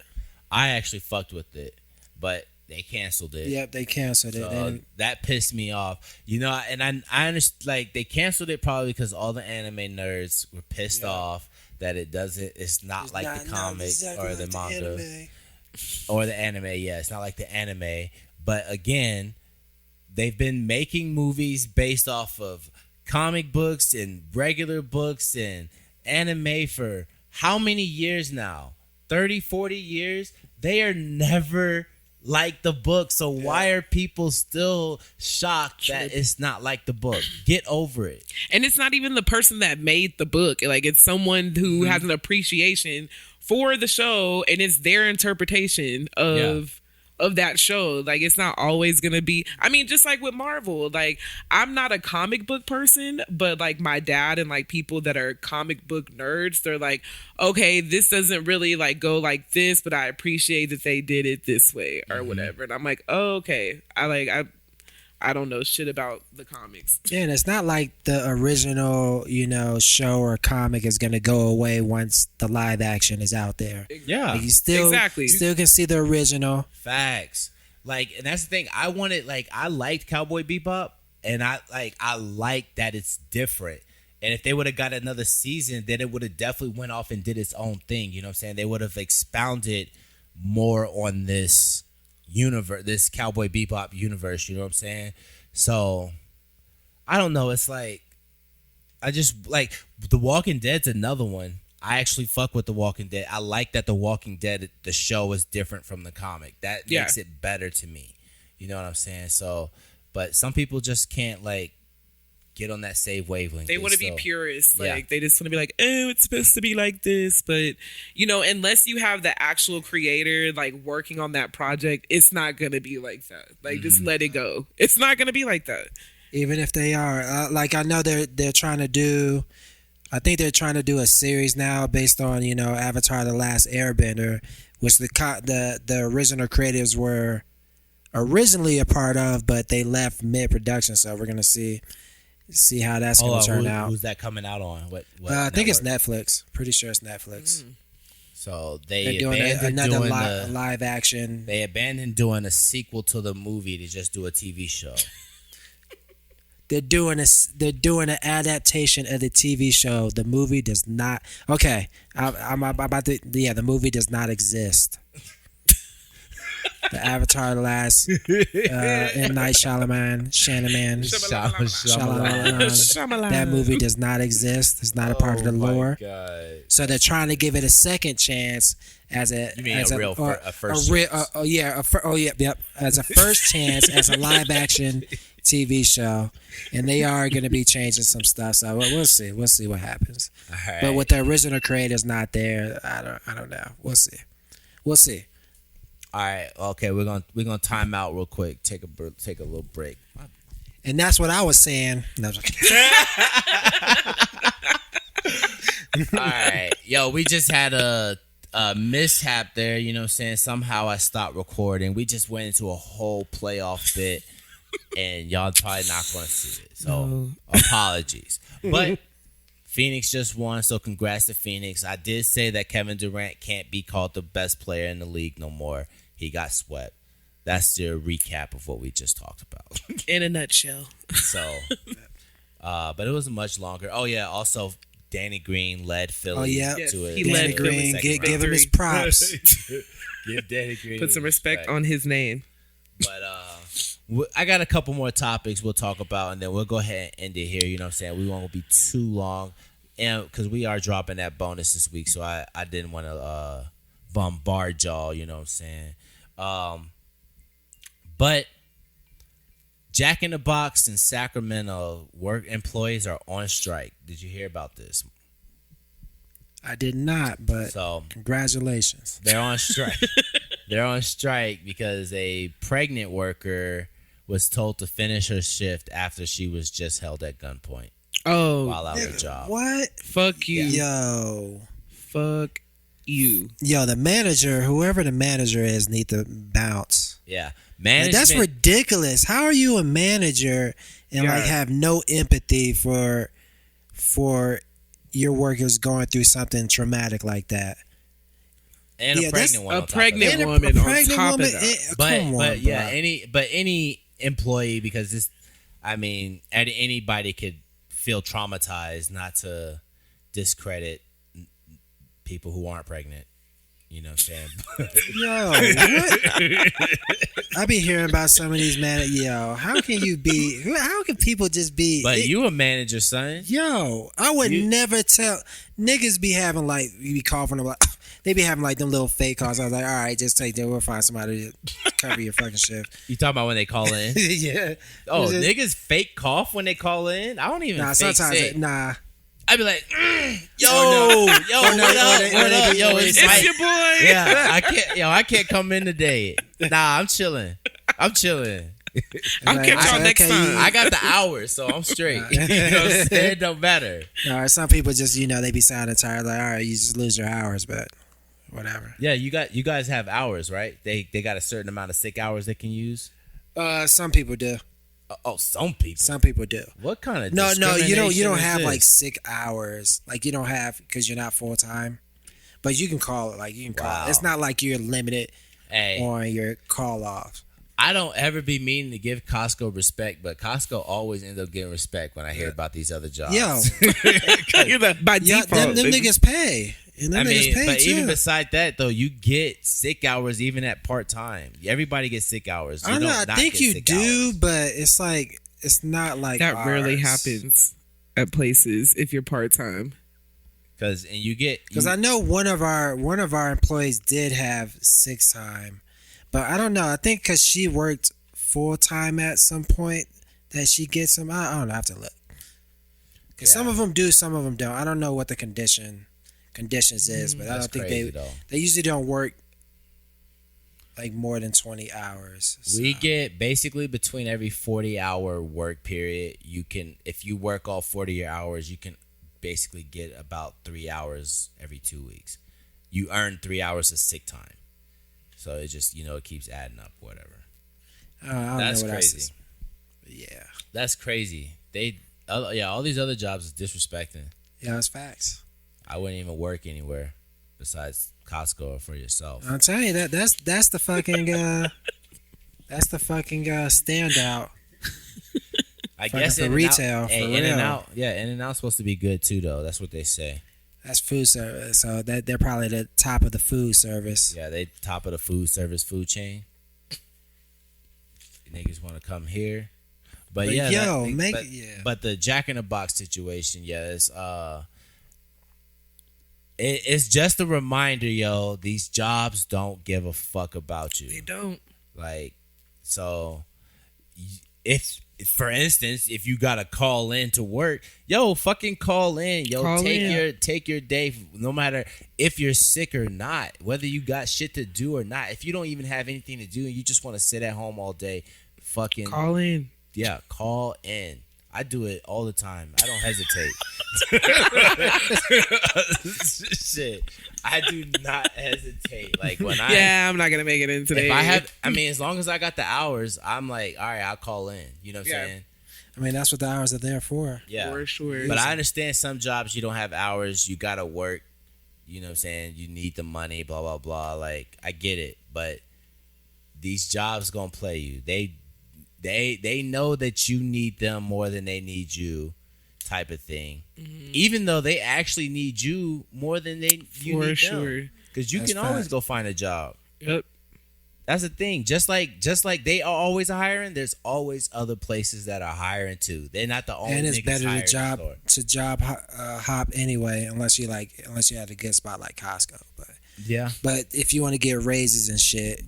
I actually fucked with it, but they canceled it. Yep, they canceled it. So that pissed me off. And I understand, like, they canceled it probably because all the anime nerds were pissed off that it doesn't. It's not like the comic exactly or like the manga anime. or the anime. Yeah, it's not like the anime. But again, they've been making movies based off of comic books and regular books and anime for how many years now? 30, 40 years? They are never like the book. So why are people still shocked that it's not like the book? Get over it. And it's not even the person that made the book. Like, it's someone who has an appreciation for the show, and it's their interpretation of that show. Like, it's not always gonna be, I mean, just like with Marvel, like, I'm not a comic book person, but like my dad and like people that are comic book nerds, they're like, okay, this doesn't really like go like this, but I appreciate that they did it this way or whatever. And I'm like, oh, okay, I don't know shit about the comics. Yeah, and it's not like the original, show or comic is going to go away once the live action is out there. Yeah. Like, you still can see the original. Facts. Like, and that's the thing. I liked Cowboy Bebop, and I like that it's different. And if they would have got another season, then it would have definitely went off and did its own thing. You know what I'm saying? They would have expounded more on this universe, this Cowboy Bebop universe, you know what I'm saying? So I don't know, it's like I just like The Walking Dead's another one. I actually fuck with The Walking Dead. I like that The Walking Dead, the show, is different from the comic. That makes it better to me. You know what I'm saying? So, but some people just can't like get on that same wavelength. They want to be purists. Like, they just want to be like, oh, it's supposed to be like this. But, unless you have the actual creator, like, working on that project, it's not going to be like that. Like, just let it go. It's not going to be like that. Even if they are. Like, I know they're trying to do, I think they're trying to do a series now based on, Avatar The Last Airbender, which the original creatives were originally a part of, but they left mid-production. So we're going to see how that's going to turn out. Who's that coming out on? What I think it's Netflix. Pretty sure it's Netflix. So they're doing another live action. They abandoned doing a sequel to the movie to just do a TV show. They're doing an adaptation of the TV show. The movie does not. Okay, I'm about to. Yeah, the movie does not exist. The Avatar Last M. Night Shyamalan. That movie does not exist. It's not a part of the lore. God. So they're trying to give it a second chance as a first chance as a live action TV show, and they are going to be changing some stuff. So we'll see what happens. Right. But with the original creators not there, I don't know. We'll see. All right, okay, we're gonna time out real quick. Take a little break. And that's what I was saying. No, all right, yo, we just had a mishap there. You know what I'm saying? Somehow I stopped recording. We just went into a whole playoff bit, and y'all probably not gonna see it. So apologies, but Phoenix just won, so congrats to Phoenix. I did say that Kevin Durant can't be called the best player in the league no more. He got swept. That's the recap of what we just talked about. In a nutshell. So, but it was much longer. Oh, yeah, also Danny Green led Philly to it. He led Green. Give him his props. Give Danny Green Put some respect on his name. But I got a couple more topics we'll talk about, and then we'll go ahead and end it here. You know what I'm saying? We won't be too long, and because we are dropping that bonus this week, so I didn't want to bombard y'all. You know what I'm saying? But Jack in the Box in Sacramento work employees are on strike. Did you hear about this? I did not, but congratulations. They're on strike. They're on strike because a pregnant worker was told to finish her shift after she was just held at gunpoint. Oh, while out of job. What? Fuck you. Yo. Fuck you. Yo, the manager, whoever the manager is, need to bounce. Yeah. Management. Like, that's ridiculous. How are you a manager and like have no empathy for your workers going through something traumatic like that? And a pregnant one. A pregnant woman on top of that. But any employee, because this, I mean, anybody could feel traumatized, not to discredit people who aren't pregnant. You know what I'm saying? Yo, what? I be hearing about some of these how can people just be? But you a manager, son. Yo, I would never tell. Niggas be having like, you be coughing them like, they be having like them little fake calls. I was like, all right, just take that. We'll find somebody to cover your fucking shift. You talking about when they call in? Yeah. Oh, niggas fake cough when they call in? I don't even fake sometimes sick. I'd be like, yo, what up? Yo, It's your boy. Yeah, I can't come in today. Nah, I'm chilling. I'll catch y'all next time. I got the hours, so I'm straight. You know what I'm saying? It don't matter. All right, some people just, they be sounding tired. Like, all right, you just lose your hours, but whatever. Yeah, you guys have hours, right? They got a certain amount of sick hours they can use. Some people do. Some people. Some people do. What kind of no? You don't have this? like sick hours. Like you don't have because you're not full time. But you can call it. Like you can call it. It's not like you're limited on your call off. I don't ever be meaning to give Costco respect, but Costco always ends up getting respect when I hear about these other jobs. Yo, by default, them niggas pay. And them niggas pay but too. even beside that, though, you get sick hours even at part time. Everybody gets sick hours. I don't know. I think you do, hours. but it's like it's not like that ours. rarely happens at places if you're part time. Because I know one of our employees did have sick time, but I don't know. I think because she worked full time at some point that she gets them. I don't know. I have to look. Because some of them do, some of them don't. I don't know what the conditions is, but I don't think they usually don't work like more than 20 hours. So. We get basically between every 40-hour work period, you can, if you work all 40 hours, you can basically get about 3 hours every 2 weeks. You earn 3 hours of sick time. So it just, it keeps adding up, whatever. That's crazy. Yeah. That's crazy. All these other jobs is disrespecting. Yeah, that's facts. I wouldn't even work anywhere besides Costco or for yourself. I'll tell you that's the fucking standout. I guess for retail, for real. In-N-Out's supposed to be good too, though. That's what they say. That's food service, so that they're probably the top of the food service. Yeah, they top of the food service food chain. Niggas want to come here, but the Jack in the Box situation, it's just a reminder, yo. These jobs don't give a fuck about you. They don't. Like, so if for instance, if you gotta call in to work, yo, fucking call in, yo. Take your day, no matter if you're sick or not, whether you got shit to do or not. If you don't even have anything to do and you just want to sit at home all day, fucking call in. Yeah, call in. I do it all the time. I don't hesitate. Shit, I do not hesitate. Like when I'm not gonna make it in today. As long as I got the hours, I'm like, all right, I'll call in. You know what I'm saying? I mean, that's what the hours are there for. Yeah, for sure. But I understand some jobs you don't have hours. You gotta work. You know what I'm saying? You need the money. Blah blah blah. Like I get it, but these jobs gonna play you. They know that you need them more than they need you, type of thing. Mm-hmm. Even though they actually need you more than you need them. Because you can always go find a job. Yep. That's the thing. Just like they are always hiring, there's always other places that are hiring too. They're not the only. And it's better to job store. Hop anyway, unless you had a good spot like Costco. But if you want to get raises and shit,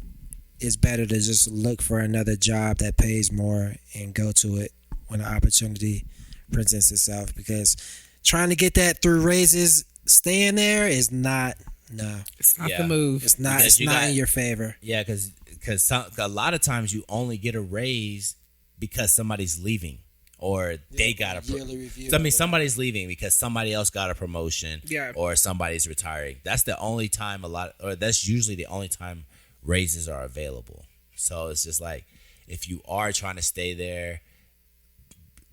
it's better to just look for another job that pays more and go to it when the opportunity presents itself. Because trying to get that through raises, staying there is not. No, it's not the move. It's not. It's not in your favor. Yeah, because a lot of times you only get a raise because somebody's leaving or they got a. Somebody's leaving because somebody else got a promotion. Yeah. Or somebody's retiring. That's the only time that's usually the only time raises are available. So it's just like, if you are trying to stay there,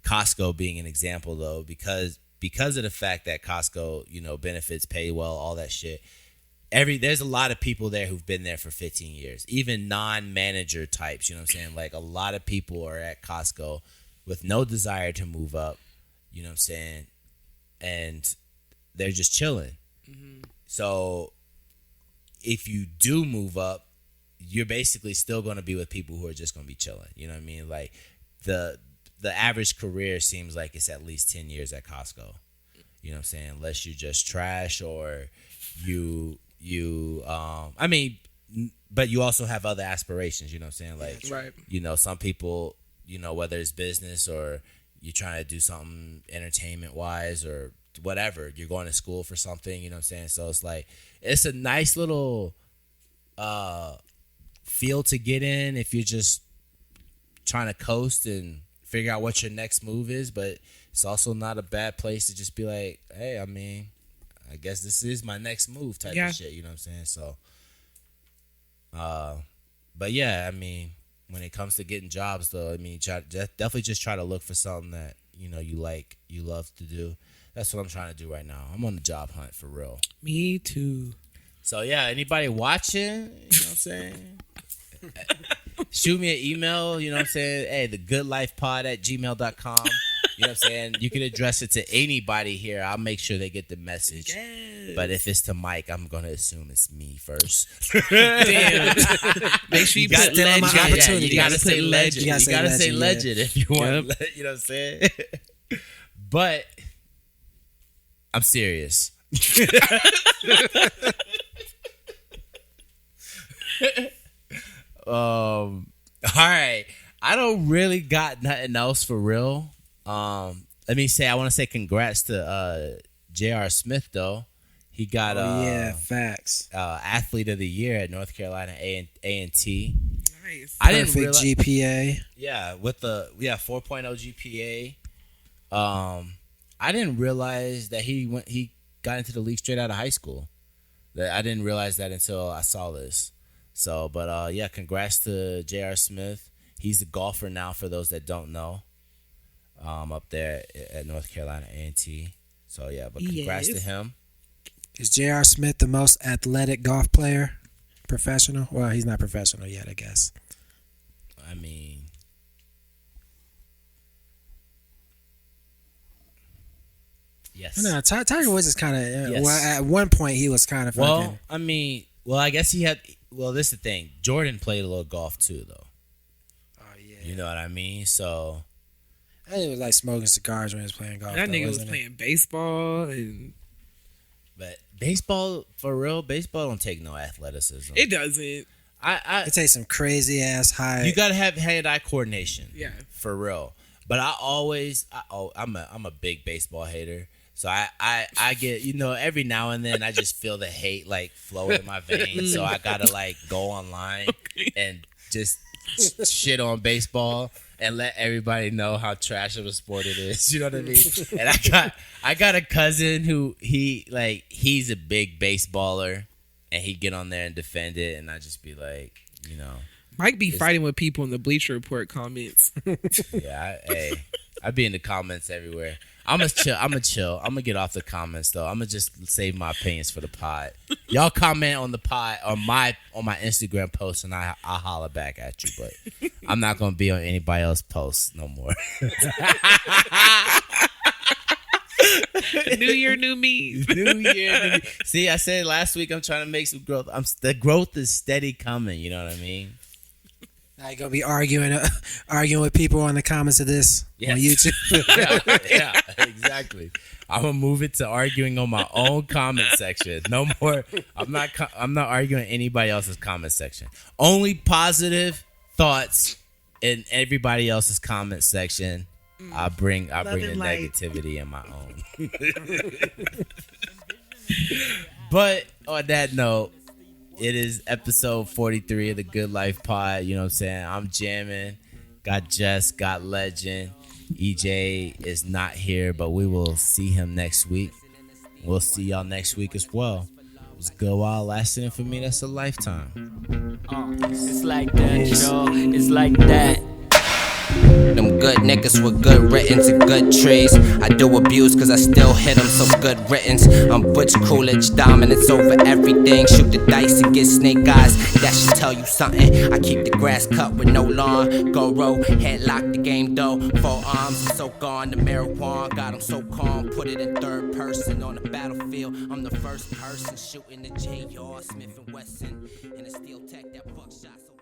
Costco being an example though, because of the fact that Costco, benefits, pay well, all that shit. There's a lot of people there who've been there for 15 years, even non-manager types. You know what I'm saying? Like a lot of people are at Costco with no desire to move up. You know what I'm saying? And they're just chilling. Mm-hmm. So if you do move up, you're basically still going to be with people who are just going to be chilling. You know what I mean? Like the average career seems like it's at least 10 years at Costco. You know what I'm saying? Unless you just trash or you I mean, but you also have other aspirations, you know what I'm saying? Like, Right. you know, some people, you know, whether it's business or you're trying to do something entertainment wise or whatever, you're going to school for something, you know what I'm saying? So it's like, it's a nice little field to get in if you're just trying to coast and figure out what your next move is, but it's also not a bad place to just be like, hey, I mean, I guess this is my next move type of shit, you know what I'm saying? So, but yeah, I mean, when it comes to getting jobs though, I mean, definitely just try to look for something that, you know, you love to do. That's what I'm trying to do right now. I'm on the job hunt for real. Me too. So yeah, anybody watching, you know what I'm saying? Shoot me an email, you know what I'm saying? Hey, thegoodlifepod@gmail.com. You know what I'm saying? You can address it to anybody here. I'll make sure they get the message. Yes. But if it's to Mike, I'm going to assume it's me first. Damn. Make sure you put legend. opportunity. You got to say legend. You got to say legend if you want. Yep. You know what I'm saying? But I'm serious. All right. I don't really got nothing else for real. Let me say, I want to say congrats to J.R. Smith though. He got facts. Athlete of the Year at North Carolina A&T. Nice. I didn't Perfect GPA. Yeah, with the 4.0 GPA. I didn't realize that he got into the league straight out of high school. That I didn't realize that until I saw this. So, but yeah, congrats to J.R. Smith. He's a golfer now, for those that don't know. Up there at North Carolina A&T. So yeah, but congrats to him. Is J.R. Smith the most athletic golf player? Professional? Well, he's not professional yet, I guess. I mean, yes. No, Tiger Woods is kind of. Yes. Well, at one point he was kind of. Well, I mean, I guess he had. Well, this is the thing. Jordan played a little golf too, though. Oh yeah. You know what I mean? So. I think it was like smoking cigars when he was playing golf. That though, nigga was wasn't it? playing baseball, and But baseball, for real, baseball don't take no athleticism. it doesn't. It takes some crazy ass high. You gotta have hand-eye coordination. Yeah. For real. But I'm a big baseball hater. So I get, you know, every now and then I just feel the hate like flow in my veins. So I gotta like go online and just shit on baseball and let everybody know how trash of a sport it is. You know what I mean? And I got a cousin who he's a big baseballer and he get on there and defend it, and I just be like, you know. Mike be fighting with people in the Bleacher Report comments. Yeah, I be in the comments everywhere. I'm gonna chill. I'm gonna get off the comments though. I'm gonna just save my opinions for the pod. Y'all comment on the pod on my Instagram post, and I'll holler back at you. But I'm not gonna be on anybody else's posts no more. New year, new me. New year, new me. See, I said last week I'm trying to make some growth. The growth is steady coming. You know what I mean? Now you're gonna be arguing with people on the comments of this on YouTube. yeah, exactly. I'm gonna move it to arguing on my own comment section. No more. I'm not arguing anybody else's comment section. Only positive thoughts in everybody else's comment section. I bring the negativity in my own. But on that note, it is episode 43 of the Good Life Pod. You know what I'm saying? I'm jamming. Got Jess, got Legend. EJ is not here, but we will see him next week. We'll see y'all next week as well. It was good while lasting, for me, that's a lifetime. It's like that, y'all. It's like that. Them good niggas with good writtens and good trees. I do abuse cause I still hit them, so good writtens. I'm Butch Coolidge, dominance over everything. Shoot the dice and get snake eyes, that should tell you something. I keep the grass cut with no lawn. Go roll, headlock the game though. 4 arms, I'm so gone. The marijuana got him so calm. Put it in third person on the battlefield. I'm the first person shooting the J.R. Smith and Wesson. And a steel tech that buckshot. So